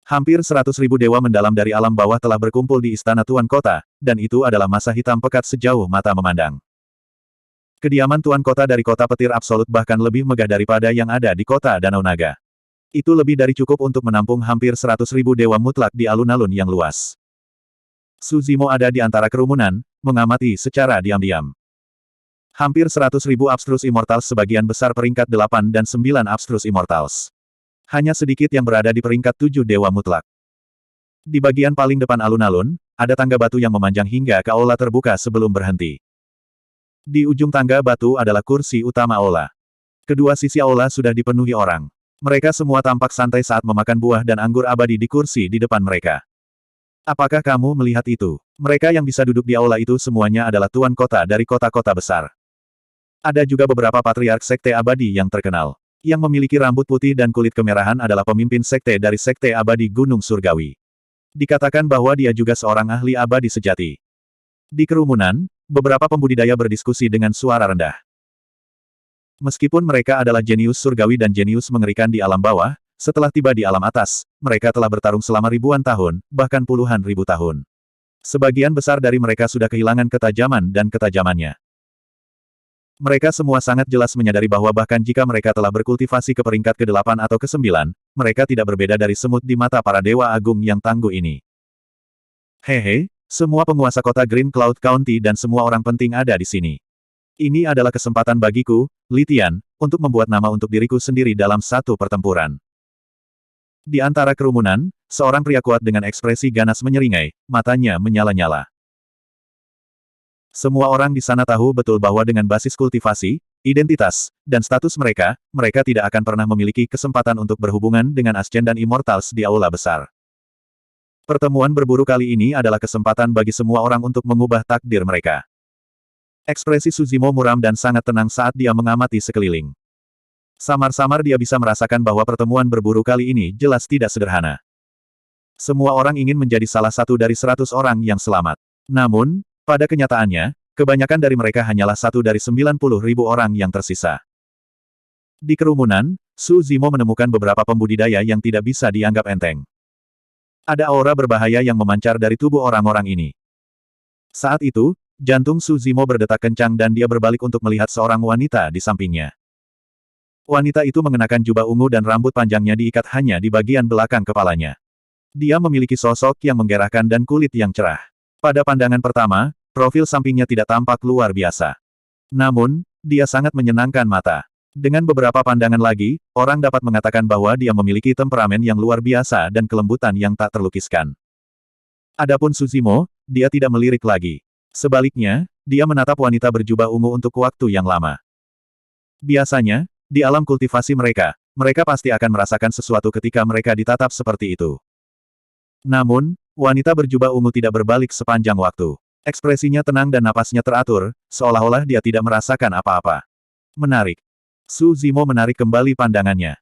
Hampir 100.000 dewa mendalam dari alam bawah telah berkumpul di istana Tuan Kota, dan itu adalah masa hitam pekat sejauh mata memandang. Kediaman Tuan Kota dari kota petir absolut bahkan lebih megah daripada yang ada di kota Danau Naga. Itu lebih dari cukup untuk menampung hampir 100.000 dewa mutlak di alun-alun yang luas. Suzimo ada di antara kerumunan, mengamati secara diam-diam. Hampir 100.000 Abstrus Immortals sebagian besar peringkat 8 dan 9 Abstrus Immortals. Hanya sedikit yang berada di peringkat 7 dewa mutlak. Di bagian paling depan alun-alun, ada tangga batu yang memanjang hingga ke aula terbuka sebelum berhenti. Di ujung tangga batu adalah kursi utama aula. Kedua sisi aula sudah dipenuhi orang. Mereka semua tampak santai saat memakan buah dan anggur abadi di kursi di depan mereka. Apakah kamu melihat itu? Mereka yang bisa duduk di aula itu semuanya adalah tuan kota dari kota-kota besar. Ada juga beberapa patriark sekte abadi yang terkenal. Yang memiliki rambut putih dan kulit kemerahan adalah pemimpin sekte dari sekte abadi Gunung Surgawi. Dikatakan bahwa dia juga seorang ahli abadi sejati. Di kerumunan, beberapa pembudidaya berdiskusi dengan suara rendah. Meskipun mereka adalah jenius surgawi dan jenius mengerikan di alam bawah, setelah tiba di alam atas, mereka telah bertarung selama ribuan tahun, bahkan puluhan ribu tahun. Sebagian besar dari mereka sudah kehilangan ketajaman dan ketajamannya. Mereka semua sangat jelas menyadari bahwa bahkan jika mereka telah berkultivasi ke peringkat ke-8 atau ke-9, mereka tidak berbeda dari semut di mata para dewa agung yang tangguh ini. Hehe, semua penguasa kota Green Cloud County dan semua orang penting ada di sini. Ini adalah kesempatan bagiku, Li Tian, untuk membuat nama untuk diriku sendiri dalam satu pertempuran. Di antara kerumunan, seorang pria kuat dengan ekspresi ganas menyeringai, matanya menyala-nyala. Semua orang di sana tahu betul bahwa dengan basis kultivasi, identitas, dan status mereka, mereka tidak akan pernah memiliki kesempatan untuk berhubungan dengan Ascendan Immortals di aula besar. Pertemuan berburu kali ini adalah kesempatan bagi semua orang untuk mengubah takdir mereka. Ekspresi Suzimo muram dan sangat tenang saat dia mengamati sekeliling. Samar-samar dia bisa merasakan bahwa pertemuan berburu kali ini jelas tidak sederhana. Semua orang ingin menjadi salah satu dari 100 orang yang selamat. Namun, pada kenyataannya, kebanyakan dari mereka hanyalah satu dari 90.000 orang yang tersisa. Di kerumunan, Suzimo menemukan beberapa pembudidaya yang tidak bisa dianggap enteng. Ada aura berbahaya yang memancar dari tubuh orang-orang ini. Saat itu, jantung Suzimo berdetak kencang dan dia berbalik untuk melihat seorang wanita di sampingnya. Wanita itu mengenakan jubah ungu dan rambut panjangnya diikat hanya di bagian belakang kepalanya. Dia memiliki sosok yang menggerakkan dan kulit yang cerah. Pada pandangan pertama, profil sampingnya tidak tampak luar biasa. Namun, dia sangat menyenangkan mata. Dengan beberapa pandangan lagi, orang dapat mengatakan bahwa dia memiliki temperamen yang luar biasa dan kelembutan yang tak terlukiskan. Adapun Suzimo, dia tidak melirik lagi. Sebaliknya, dia menatap wanita berjubah ungu untuk waktu yang lama. Biasanya, di alam kultivasi mereka, mereka pasti akan merasakan sesuatu ketika mereka ditatap seperti itu. Namun, wanita berjubah ungu tidak berbalik sepanjang waktu. Ekspresinya tenang dan napasnya teratur, seolah-olah dia tidak merasakan apa-apa. Menarik. Suzimo menarik kembali pandangannya.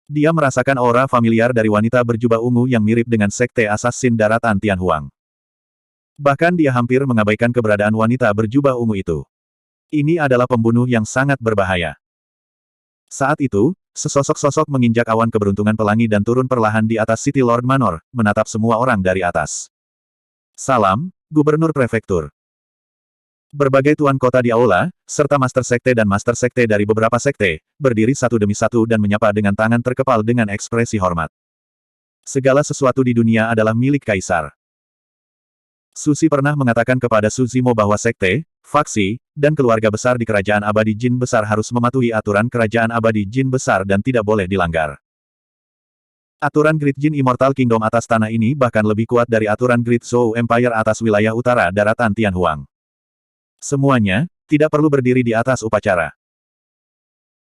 Dia merasakan aura familiar dari wanita berjubah ungu yang mirip dengan sekte assassin daratan Tianhuang. Bahkan dia hampir mengabaikan keberadaan wanita berjubah ungu itu. Ini adalah pembunuh yang sangat berbahaya. Saat itu, sesosok sosok menginjak awan keberuntungan pelangi dan turun perlahan di atas City Lord Manor, menatap semua orang dari atas. Salam, Gubernur Prefektur. Berbagai tuan kota di aula, serta master sekte dan master sekte dari beberapa sekte, berdiri satu demi satu dan menyapa dengan tangan terkepal dengan ekspresi hormat. Segala sesuatu di dunia adalah milik kaisar. Susi pernah mengatakan kepada Suzimo bahwa sekte, faksi, dan keluarga besar di kerajaan abadi jin besar harus mematuhi aturan kerajaan abadi jin besar dan tidak boleh dilanggar. Aturan Great Jin Immortal Kingdom atas tanah ini bahkan lebih kuat dari aturan Great Zhou Empire atas wilayah utara daratan Tianhuang. Semuanya, tidak perlu berdiri di atas upacara.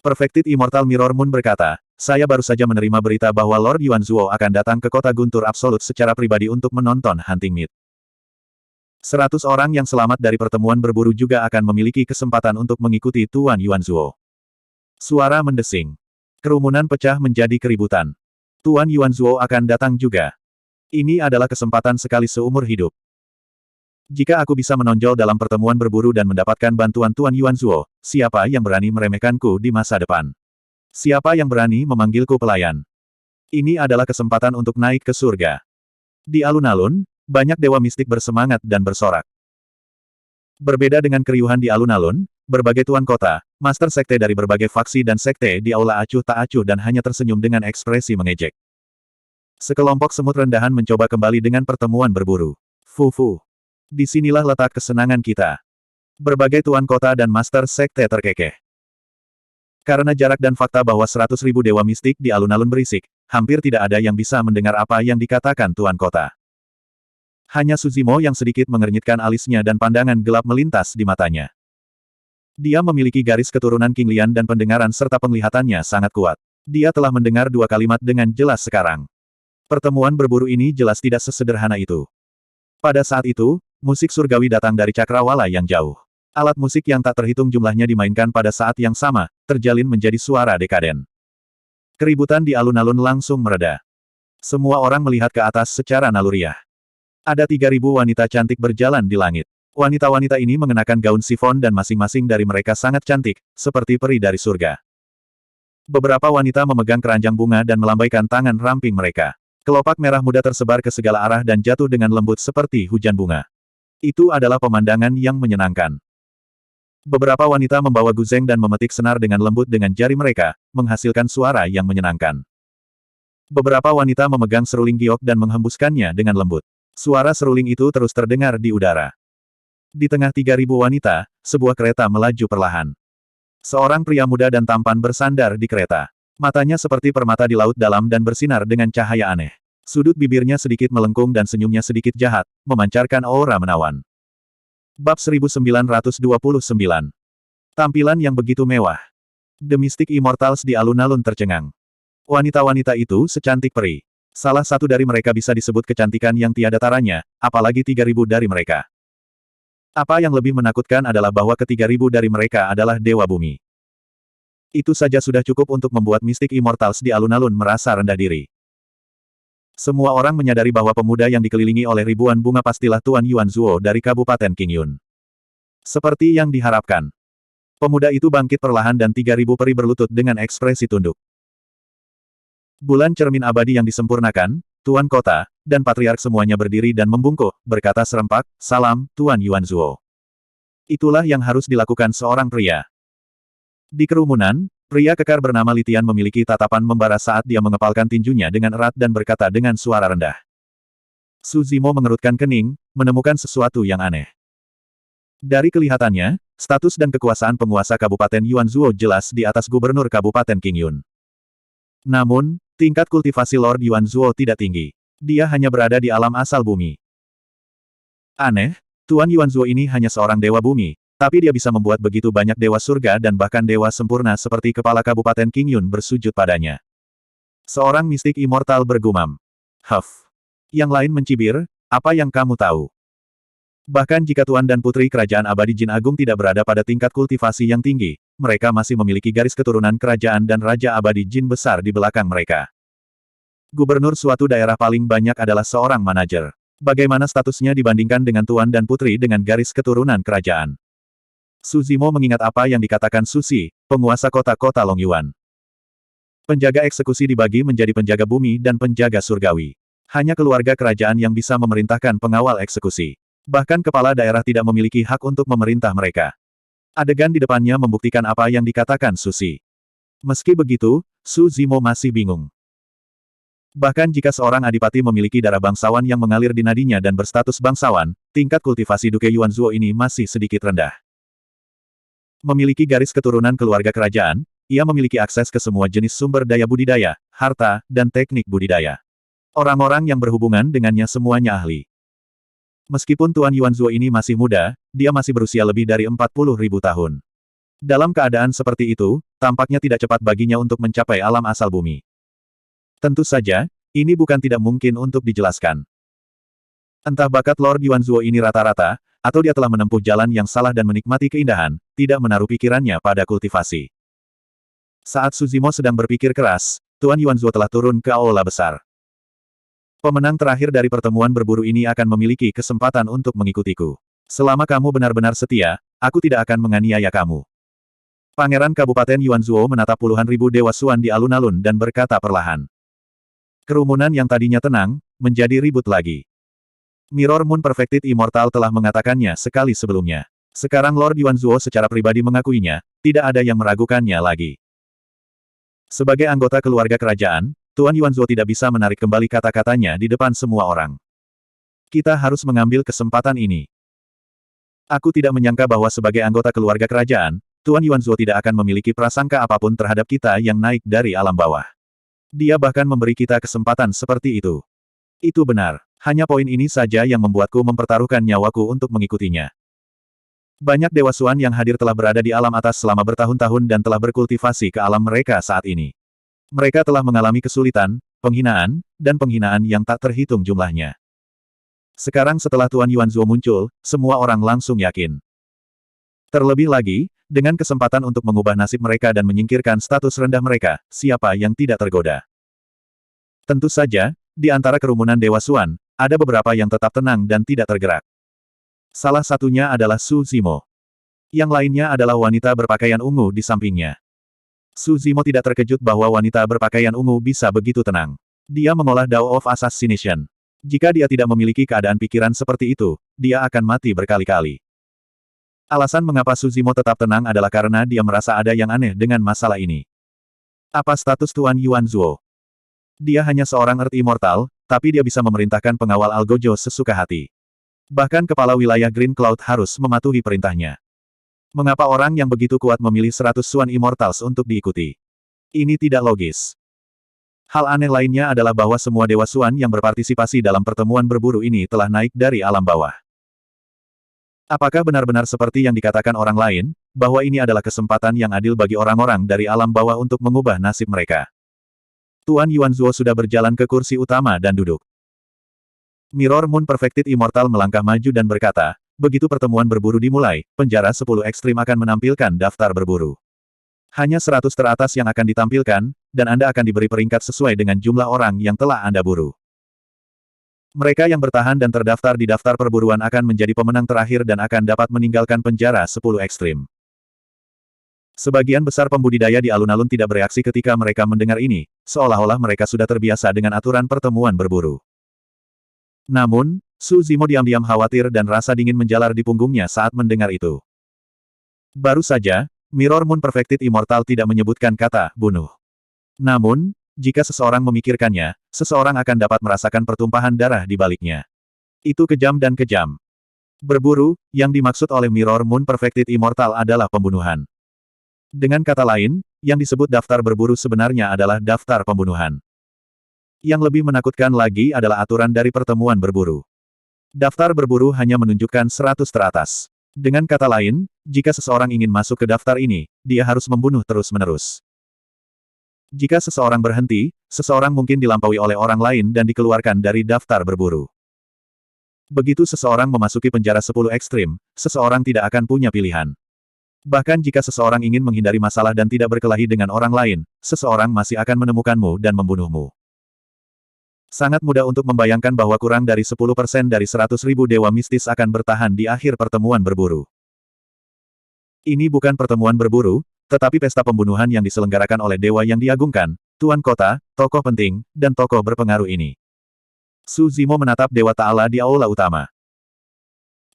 Perfected Immortal Mirror Moon berkata, saya baru saja menerima berita bahwa Lord Yuan Zuo akan datang ke kota Guntur Absolut secara pribadi untuk menonton Hunting Meet. 100 orang yang selamat dari pertemuan berburu juga akan memiliki kesempatan untuk mengikuti Tuan Yuan Zuo. Suara mendesing. Kerumunan pecah menjadi keributan. Tuan Yuan Zuo akan datang juga. Ini adalah kesempatan sekali seumur hidup. Jika aku bisa menonjol dalam pertemuan berburu dan mendapatkan bantuan Tuan Yuan Zuo, siapa yang berani meremehkanku di masa depan? Siapa yang berani memanggilku pelayan? Ini adalah kesempatan untuk naik ke surga. Di alun-alun, banyak dewa mistik bersemangat dan bersorak. Berbeda dengan keriuhan di alun-alun, berbagai tuan kota, master sekte dari berbagai faksi dan sekte di aula acuh tak acuh dan hanya tersenyum dengan ekspresi mengejek. Sekelompok semut rendahan mencoba kembali dengan pertemuan berburu. Fufu. Disinilah letak kesenangan kita. Berbagai tuan kota dan master sekte terkekeh. Karena jarak dan fakta bahwa 100.000 dewa mistik di alun-alun berisik, hampir tidak ada yang bisa mendengar apa yang dikatakan tuan kota. Hanya Suzimo yang sedikit mengernyitkan alisnya dan pandangan gelap melintas di matanya. Dia memiliki garis keturunan King Lian dan pendengaran serta penglihatannya sangat kuat. Dia telah mendengar dua kalimat dengan jelas sekarang. Pertemuan berburu ini jelas tidak sesederhana itu. Pada saat itu, musik surgawi datang dari cakrawala yang jauh. Alat musik yang tak terhitung jumlahnya dimainkan pada saat yang sama, terjalin menjadi suara dekaden. Keributan di alun-alun langsung mereda. Semua orang melihat ke atas secara naluriah. Ada 3.000 wanita cantik berjalan di langit. Wanita-wanita ini mengenakan gaun sifon dan masing-masing dari mereka sangat cantik, seperti peri dari surga. Beberapa wanita memegang keranjang bunga dan melambaikan tangan ramping mereka. Kelopak merah muda tersebar ke segala arah dan jatuh dengan lembut seperti hujan bunga. Itu adalah pemandangan yang menyenangkan. Beberapa wanita membawa guzeng dan memetik senar dengan lembut dengan jari mereka, menghasilkan suara yang menyenangkan. Beberapa wanita memegang seruling giok dan menghembuskannya dengan lembut. Suara seruling itu terus terdengar di udara. Di tengah 3.000 wanita, sebuah kereta melaju perlahan. Seorang pria muda dan tampan bersandar di kereta. Matanya seperti permata di laut dalam dan bersinar dengan cahaya aneh. Sudut bibirnya sedikit melengkung dan senyumnya sedikit jahat, memancarkan aura menawan. Bab 1929. Tampilan yang begitu mewah. The Mystic Immortals di alun-alun tercengang. Wanita-wanita itu secantik peri. Salah satu dari mereka bisa disebut kecantikan yang tiada taranya, apalagi 3.000 dari mereka. Apa yang lebih menakutkan adalah bahwa ke-3.000 dari mereka adalah Dewa Bumi. Itu saja sudah cukup untuk membuat Mystic Immortals di alun-alun merasa rendah diri. Semua orang menyadari bahwa pemuda yang dikelilingi oleh ribuan bunga pastilah Tuan Yuan Zuo dari Kabupaten Qingyun. Seperti yang diharapkan. Pemuda itu bangkit perlahan dan 3.000 peri berlutut dengan ekspresi tunduk. Bulan cermin abadi yang disempurnakan, Tuan Kota, dan Patriark semuanya berdiri dan membungkuk, berkata serempak, "Salam, Tuan Yuan Zuo." Itulah yang harus dilakukan seorang pria. Di kerumunan, pria kekar bernama Litian memiliki tatapan membara saat dia mengepalkan tinjunya dengan erat dan berkata dengan suara rendah. Su Zimo mengerutkan kening, menemukan sesuatu yang aneh. Dari kelihatannya, status dan kekuasaan penguasa Kabupaten Yuan Zuo jelas di atas Gubernur Kabupaten Qingyun. Namun, tingkat kultivasi Lord Yuan Zuo tidak tinggi. Dia hanya berada di alam asal bumi. Aneh, Tuan Yuan Zuo ini hanya seorang dewa bumi, tapi dia bisa membuat begitu banyak dewa surga dan bahkan dewa sempurna seperti kepala Kabupaten Qingyun bersujud padanya. Seorang mistik immortal bergumam. Huff. Yang lain mencibir, apa yang kamu tahu? Bahkan jika Tuan dan Putri Kerajaan Abadi Jin Agung tidak berada pada tingkat kultivasi yang tinggi, mereka masih memiliki garis keturunan kerajaan dan Raja Abadi Jin besar di belakang mereka. Gubernur suatu daerah paling banyak adalah seorang manajer. Bagaimana statusnya dibandingkan dengan Tuan dan Putri dengan garis keturunan kerajaan? Su Zimo mengingat apa yang dikatakan Susi, penguasa kota-kota Longyuan. Penjaga eksekusi dibagi menjadi penjaga bumi dan penjaga surgawi. Hanya keluarga kerajaan yang bisa memerintahkan pengawal eksekusi. Bahkan kepala daerah tidak memiliki hak untuk memerintah mereka. Adegan di depannya membuktikan apa yang dikatakan Susi. Meski begitu, Su Zimo masih bingung. Bahkan jika seorang adipati memiliki darah bangsawan yang mengalir di nadinya dan berstatus bangsawan, tingkat kultivasi Duke Yuan Zuo ini masih sedikit rendah. Memiliki garis keturunan keluarga kerajaan, ia memiliki akses ke semua jenis sumber daya budidaya, harta, dan teknik budidaya. Orang-orang yang berhubungan dengannya semuanya ahli. Meskipun Tuan Yuan Zuo ini masih muda, dia masih berusia lebih dari 40.000 tahun. Dalam keadaan seperti itu, tampaknya tidak cepat baginya untuk mencapai alam asal bumi. Tentu saja, ini bukan tidak mungkin untuk dijelaskan. Entah bakat Lord Yuan Zuo ini rata-rata, atau dia telah menempuh jalan yang salah dan menikmati keindahan, tidak menaruh pikirannya pada kultivasi. Saat Su Zimo sedang berpikir keras, Tuan Yuan Zuo telah turun ke aula besar. Pemenang terakhir dari pertemuan berburu ini akan memiliki kesempatan untuk mengikutiku. Selama kamu benar-benar setia, aku tidak akan menganiaya kamu. Pangeran Kabupaten Yuan Zuo menatap puluhan ribu dewa Suan di alun-alun dan berkata perlahan. Kerumunan yang tadinya tenang, menjadi ribut lagi. Mirror Moon Perfected Immortal telah mengatakannya sekali sebelumnya. Sekarang Lord Yuan Zuo secara pribadi mengakuinya, tidak ada yang meragukannya lagi. Sebagai anggota keluarga kerajaan, Tuan Yuan Zuo tidak bisa menarik kembali kata-katanya di depan semua orang. Kita harus mengambil kesempatan ini. Aku tidak menyangka bahwa sebagai anggota keluarga kerajaan, Tuan Yuan Zuo tidak akan memiliki prasangka apapun terhadap kita yang naik dari alam bawah. Dia bahkan memberi kita kesempatan seperti itu. Itu benar. Hanya poin ini saja yang membuatku mempertaruhkan nyawaku untuk mengikutinya. Banyak Dewa Suan yang hadir telah berada di alam atas selama bertahun-tahun dan telah berkultivasi ke alam mereka saat ini. Mereka telah mengalami kesulitan, penghinaan, dan penghinaan yang tak terhitung jumlahnya. Sekarang setelah Tuan Yuanzuo muncul, semua orang langsung yakin. Terlebih lagi, dengan kesempatan untuk mengubah nasib mereka dan menyingkirkan status rendah mereka, siapa yang tidak tergoda? Tentu saja, di antara kerumunan Dewa Suan, ada beberapa yang tetap tenang dan tidak tergerak. Salah satunya adalah Su Zimo. Yang lainnya adalah wanita berpakaian ungu di sampingnya. Su Zimo tidak terkejut bahwa wanita berpakaian ungu bisa begitu tenang. Dia mengolah Dao of Assassination. Jika dia tidak memiliki keadaan pikiran seperti itu, dia akan mati berkali-kali. Alasan mengapa Su Zimo tetap tenang adalah karena dia merasa ada yang aneh dengan masalah ini. Apa status Tuan Yuanzuo? Dia hanya seorang Earth Immortal, tapi dia bisa memerintahkan pengawal Algojo sesuka hati. Bahkan kepala wilayah Green Cloud harus mematuhi perintahnya. Mengapa orang yang begitu kuat memilih 100 Suan Immortals untuk diikuti? Ini tidak logis. Hal aneh lainnya adalah bahwa semua Dewa Suan yang berpartisipasi dalam pertemuan berburu ini telah naik dari alam bawah. Apakah benar-benar seperti yang dikatakan orang lain, bahwa ini adalah kesempatan yang adil bagi orang-orang dari alam bawah untuk mengubah nasib mereka? Tuan Yuanzuo sudah berjalan ke kursi utama dan duduk. Mirror Moon Perfected Immortal melangkah maju dan berkata, begitu pertemuan berburu dimulai, penjara 10 ekstrim akan menampilkan daftar berburu. Hanya 100 teratas yang akan ditampilkan, dan Anda akan diberi peringkat sesuai dengan jumlah orang yang telah Anda buru. Mereka yang bertahan dan terdaftar di daftar perburuan akan menjadi pemenang terakhir dan akan dapat meninggalkan penjara 10 ekstrim. Sebagian besar pembudidaya di alun-alun tidak bereaksi ketika mereka mendengar ini, seolah-olah mereka sudah terbiasa dengan aturan pertemuan berburu. Namun, Su Zimo diam-diam khawatir dan rasa dingin menjalar di punggungnya saat mendengar itu. Baru saja, Mirror Moon Perfected Immortal tidak menyebutkan kata bunuh. Namun, jika seseorang memikirkannya, seseorang akan dapat merasakan pertumpahan darah di baliknya. Itu kejam dan kejam. Berburu, yang dimaksud oleh Mirror Moon Perfected Immortal adalah pembunuhan. Dengan kata lain, yang disebut daftar berburu sebenarnya adalah daftar pembunuhan. Yang lebih menakutkan lagi adalah aturan dari pertemuan berburu. Daftar berburu hanya menunjukkan 100 teratas. Dengan kata lain, jika seseorang ingin masuk ke daftar ini, dia harus membunuh terus-menerus. Jika seseorang berhenti, seseorang mungkin dilampaui oleh orang lain dan dikeluarkan dari daftar berburu. Begitu seseorang memasuki penjara 10 ekstrim, seseorang tidak akan punya pilihan. Bahkan jika seseorang ingin menghindari masalah dan tidak berkelahi dengan orang lain, seseorang masih akan menemukanmu dan membunuhmu. Sangat mudah untuk membayangkan bahwa kurang dari 10% dari 100.000 dewa mistis akan bertahan di akhir pertemuan berburu. Ini bukan pertemuan berburu, tetapi pesta pembunuhan yang diselenggarakan oleh dewa yang diagungkan, tuan kota, tokoh penting, dan tokoh berpengaruh ini. Su Zimo menatap Dewa Ta'ala di aula utama.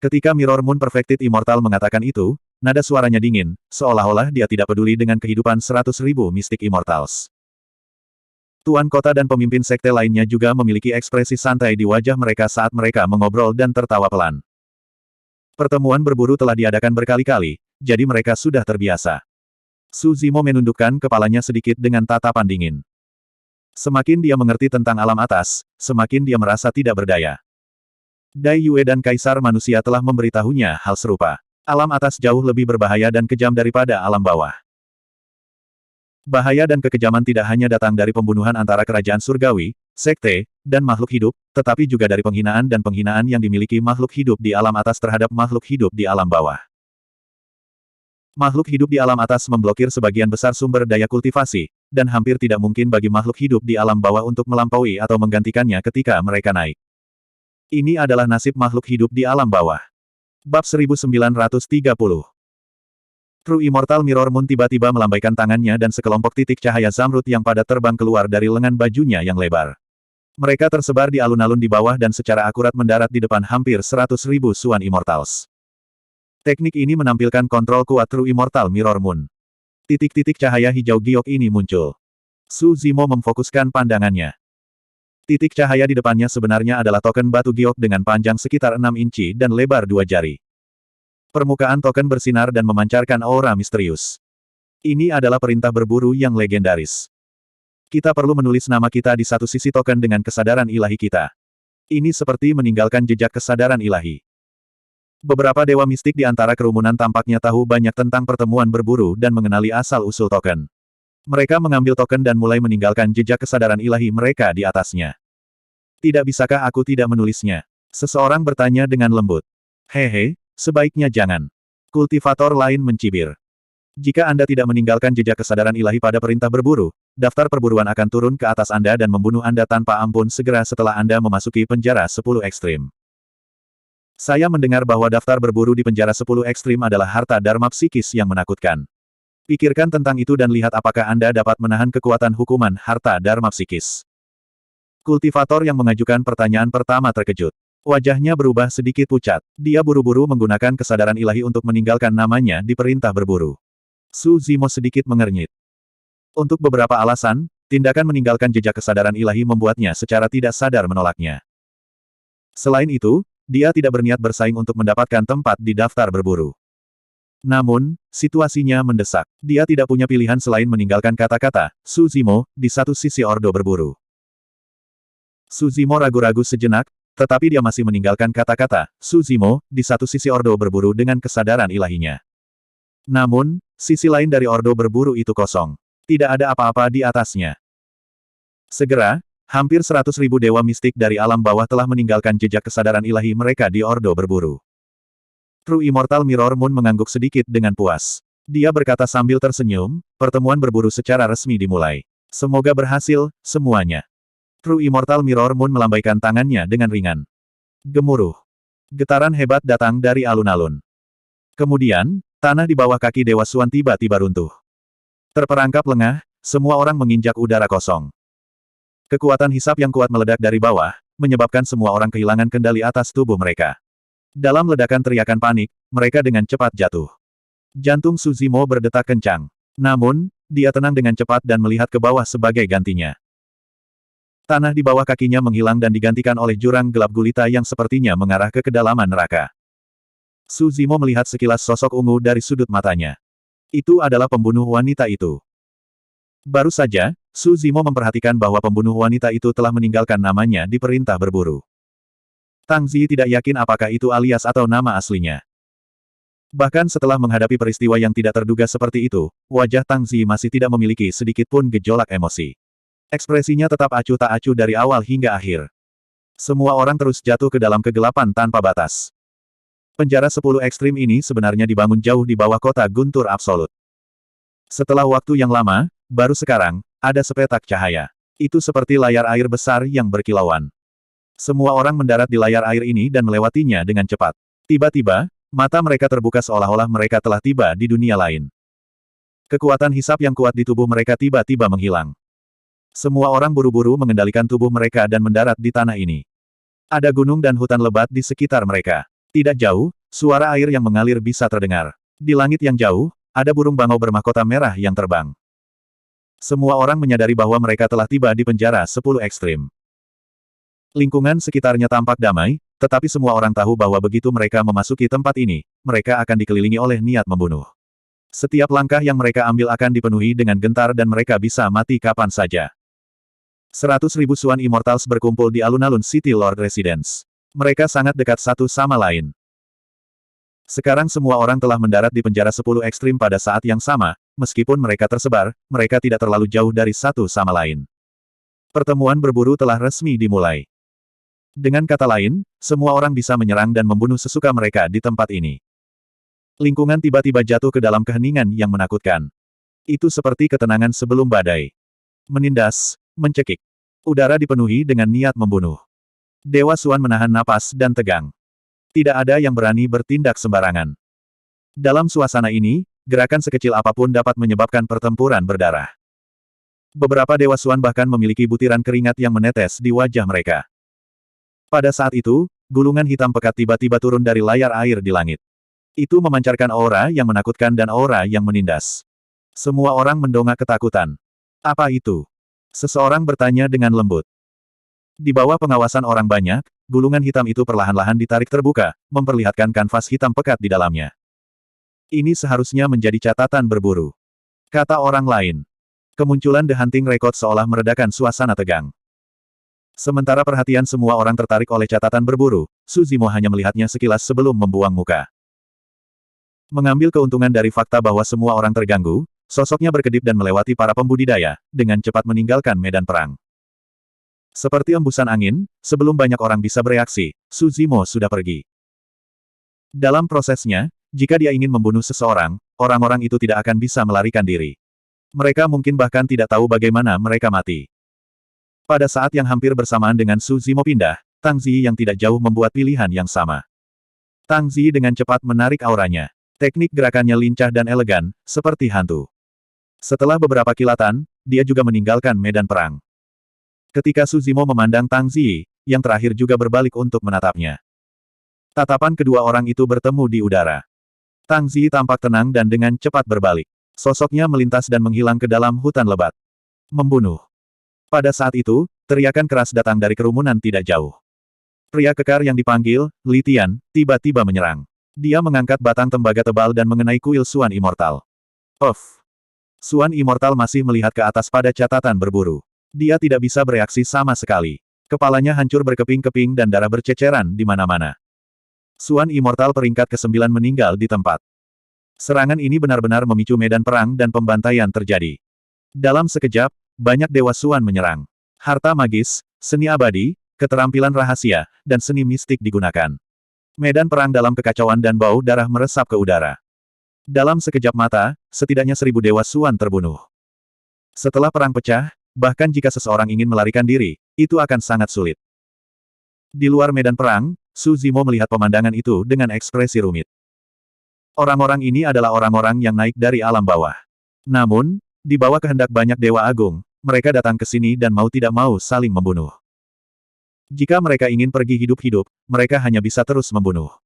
Ketika Mirror Moon Perfected Immortal mengatakan itu, nada suaranya dingin, seolah-olah dia tidak peduli dengan kehidupan 100.000 Mystic Immortals. Tuan kota dan pemimpin sekte lainnya juga memiliki ekspresi santai di wajah mereka saat mereka mengobrol dan tertawa pelan. Pertemuan berburu telah diadakan berkali-kali, jadi mereka sudah terbiasa. Su Zimo menundukkan kepalanya sedikit dengan tatapan dingin. Semakin dia mengerti tentang alam atas, semakin dia merasa tidak berdaya. Dai Yue dan Kaisar Manusia telah memberitahunya hal serupa. Alam atas jauh lebih berbahaya dan kejam daripada alam bawah. Bahaya dan kekejaman tidak hanya datang dari pembunuhan antara kerajaan surgawi, sekte, dan makhluk hidup, tetapi juga dari penghinaan dan penghinaan yang dimiliki makhluk hidup di alam atas terhadap makhluk hidup di alam bawah. Makhluk hidup di alam atas memblokir sebagian besar sumber daya kultivasi, dan hampir tidak mungkin bagi makhluk hidup di alam bawah untuk melampaui atau menggantikannya ketika mereka naik. Ini adalah nasib makhluk hidup di alam bawah. Bab 1930. True Immortal Mirror Moon tiba-tiba melambaikan tangannya dan sekelompok titik cahaya zamrud yang padat terbang keluar dari lengan bajunya yang lebar. Mereka tersebar di alun-alun di bawah dan secara akurat mendarat di depan hampir 100.000 Suan Immortals. Teknik ini menampilkan kontrol kuat True Immortal Mirror Moon. Titik-titik cahaya hijau giok ini muncul. Su Zimo memfokuskan pandangannya. Titik cahaya di depannya sebenarnya adalah token batu giok dengan panjang sekitar 6 inci dan lebar 2 jari. Permukaan token bersinar dan memancarkan aura misterius. Ini adalah perintah berburu yang legendaris. Kita perlu menulis nama kita di satu sisi token dengan kesadaran ilahi kita. Ini seperti meninggalkan jejak kesadaran ilahi. Beberapa dewa mistik di antara kerumunan tampaknya tahu banyak tentang pertemuan berburu dan mengenali asal-usul token. Mereka mengambil token dan mulai meninggalkan jejak kesadaran ilahi mereka di atasnya. Tidak bisakah aku tidak menulisnya? Seseorang bertanya dengan lembut. Hehe, sebaiknya jangan. Kultivator lain mencibir. Jika Anda tidak meninggalkan jejak kesadaran ilahi pada perintah berburu, daftar perburuan akan turun ke atas Anda dan membunuh Anda tanpa ampun segera setelah Anda memasuki penjara 10 ekstrim. Saya mendengar bahwa daftar berburu di penjara 10 ekstrim adalah harta dharma psikis yang menakutkan. Pikirkan tentang itu dan lihat apakah Anda dapat menahan kekuatan hukuman harta dharma psikis. Kultivator yang mengajukan pertanyaan pertama terkejut. Wajahnya berubah sedikit pucat. Dia buru-buru menggunakan kesadaran ilahi untuk meninggalkan namanya di perintah berburu. Su Zimo sedikit mengernyit. Untuk beberapa alasan, tindakan meninggalkan jejak kesadaran ilahi membuatnya secara tidak sadar menolaknya. Selain itu, dia tidak berniat bersaing untuk mendapatkan tempat di daftar berburu. Namun, situasinya mendesak. Dia tidak punya pilihan selain meninggalkan kata-kata, Su Zimo, di satu sisi ordo berburu. Su Zimo ragu-ragu sejenak, tetapi dia masih meninggalkan kata-kata, Su Zimo, di satu sisi ordo berburu dengan kesadaran ilahinya. Namun, sisi lain dari ordo berburu itu kosong. Tidak ada apa-apa di atasnya. Segera, hampir 100.000 dewa mistik dari alam bawah telah meninggalkan jejak kesadaran ilahi mereka di ordo berburu. True Immortal Mirror Moon mengangguk sedikit dengan puas. Dia berkata sambil tersenyum, pertemuan berburu secara resmi dimulai. Semoga berhasil, semuanya. True Immortal Mirror Moon melambaikan tangannya dengan ringan. Gemuruh. Getaran hebat datang dari alun-alun. Kemudian, tanah di bawah kaki Dewa Suan tiba-tiba runtuh. Terperangkap lengah, semua orang menginjak udara kosong. Kekuatan hisap yang kuat meledak dari bawah, menyebabkan semua orang kehilangan kendali atas tubuh mereka. Dalam ledakan teriakan panik, mereka dengan cepat jatuh. Jantung Su Zimo berdetak kencang. Namun, dia tenang dengan cepat dan melihat ke bawah sebagai gantinya. Tanah di bawah kakinya menghilang dan digantikan oleh jurang gelap gulita yang sepertinya mengarah ke kedalaman neraka. Su Zimo melihat sekilas sosok ungu dari sudut matanya. Itu adalah pembunuh wanita itu. Baru saja, Su Zimo memperhatikan bahwa pembunuh wanita itu telah meninggalkan namanya di perintah berburu. Tang Zi tidak yakin apakah itu alias atau nama aslinya. Bahkan setelah menghadapi peristiwa yang tidak terduga seperti itu, wajah Tang Zi masih tidak memiliki sedikit pun gejolak emosi. Ekspresinya tetap acuh tak acuh dari awal hingga akhir. Semua orang terus jatuh ke dalam kegelapan tanpa batas. Penjara 10 ekstrim ini sebenarnya dibangun jauh di bawah kota guntur absolut. Setelah waktu yang lama, baru sekarang, ada sepetak cahaya. Itu seperti layar air besar yang berkilauan. Semua orang mendarat di layar air ini dan melewatinya dengan cepat. Tiba-tiba, mata mereka terbuka seolah-olah mereka telah tiba di dunia lain. Kekuatan hisap yang kuat di tubuh mereka tiba-tiba menghilang. Semua orang buru-buru mengendalikan tubuh mereka dan mendarat di tanah ini. Ada gunung dan hutan lebat di sekitar mereka. Tidak jauh, suara air yang mengalir bisa terdengar. Di langit yang jauh, ada burung bangau bermahkota merah yang terbang. Semua orang menyadari bahwa mereka telah tiba di penjara 10 ekstrim. Lingkungan sekitarnya tampak damai, tetapi semua orang tahu bahwa begitu mereka memasuki tempat ini, mereka akan dikelilingi oleh niat membunuh. Setiap langkah yang mereka ambil akan dipenuhi dengan gentar dan mereka bisa mati kapan saja. 100.000 Suan Immortals berkumpul di alun-alun City Lord Residence. Mereka sangat dekat satu sama lain. Sekarang semua orang telah mendarat di penjara 10 ekstrim pada saat yang sama, meskipun mereka tersebar, mereka tidak terlalu jauh dari satu sama lain. Pertemuan berburu telah resmi dimulai. Dengan kata lain, semua orang bisa menyerang dan membunuh sesuka mereka di tempat ini. Lingkungan tiba-tiba jatuh ke dalam keheningan yang menakutkan. Itu seperti ketenangan sebelum badai. Menindas, mencekik. Udara dipenuhi dengan niat membunuh. Dewa Suan menahan napas dan tegang. Tidak ada yang berani bertindak sembarangan. Dalam suasana ini, gerakan sekecil apapun dapat menyebabkan pertempuran berdarah. Beberapa Dewa Suan bahkan memiliki butiran keringat yang menetes di wajah mereka. Pada saat itu, gulungan hitam pekat tiba-tiba turun dari layar air di langit. Itu memancarkan aura yang menakutkan dan aura yang menindas. Semua orang mendongak ketakutan. Apa itu? Seseorang bertanya dengan lembut. Di bawah pengawasan orang banyak, gulungan hitam itu perlahan-lahan ditarik terbuka, memperlihatkan kanvas hitam pekat di dalamnya. Ini seharusnya menjadi catatan berburu. Kata orang lain. Kemunculan The Hunting Record seolah meredakan suasana tegang. Sementara perhatian semua orang tertarik oleh catatan berburu, Su Zimo hanya melihatnya sekilas sebelum membuang muka. Mengambil keuntungan dari fakta bahwa semua orang terganggu, sosoknya berkedip dan melewati para pembudidaya, dengan cepat meninggalkan medan perang. Seperti embusan angin, sebelum banyak orang bisa bereaksi, Su Zimo sudah pergi. Dalam prosesnya, jika dia ingin membunuh seseorang, orang-orang itu tidak akan bisa melarikan diri. Mereka mungkin bahkan tidak tahu bagaimana mereka mati. Pada saat yang hampir bersamaan dengan Su Zimo pindah, Tang Ziyi yang tidak jauh membuat pilihan yang sama. Tang Ziyi dengan cepat menarik auranya. Teknik gerakannya lincah dan elegan, seperti hantu. Setelah beberapa kilatan, dia juga meninggalkan medan perang. Ketika Su Zimo memandang Tang Ziyi, yang terakhir juga berbalik untuk menatapnya. Tatapan kedua orang itu bertemu di udara. Tang Ziyi tampak tenang dan dengan cepat berbalik. Sosoknya melintas dan menghilang ke dalam hutan lebat. Membunuh. Pada saat itu, teriakan keras datang dari kerumunan tidak jauh. Pria kekar yang dipanggil, Li Tian, tiba-tiba menyerang. Dia mengangkat batang tembaga tebal dan mengenai kuil Suan Immortal. Off. Suan Immortal masih melihat ke atas pada catatan berburu. Dia tidak bisa bereaksi sama sekali. Kepalanya hancur berkeping-keping dan darah berceceran di mana-mana. Suan Immortal peringkat ke-9 meninggal di tempat. Serangan ini benar-benar memicu medan perang dan pembantaian terjadi. Dalam sekejap, banyak dewa Suan menyerang. Harta magis, seni abadi, keterampilan rahasia, dan seni mistik digunakan. Medan perang dalam kekacauan dan bau darah meresap ke udara. Dalam sekejap mata, setidaknya 1000 dewa Suan terbunuh. Setelah perang pecah, bahkan jika seseorang ingin melarikan diri, itu akan sangat sulit. Di luar medan perang, Su Zimo melihat pemandangan itu dengan ekspresi rumit. Orang-orang ini adalah orang-orang yang naik dari alam bawah. Namun, di bawah kehendak banyak dewa agung, mereka datang ke sini dan mau tidak mau saling membunuh. Jika mereka ingin pergi hidup-hidup, mereka hanya bisa terus membunuh.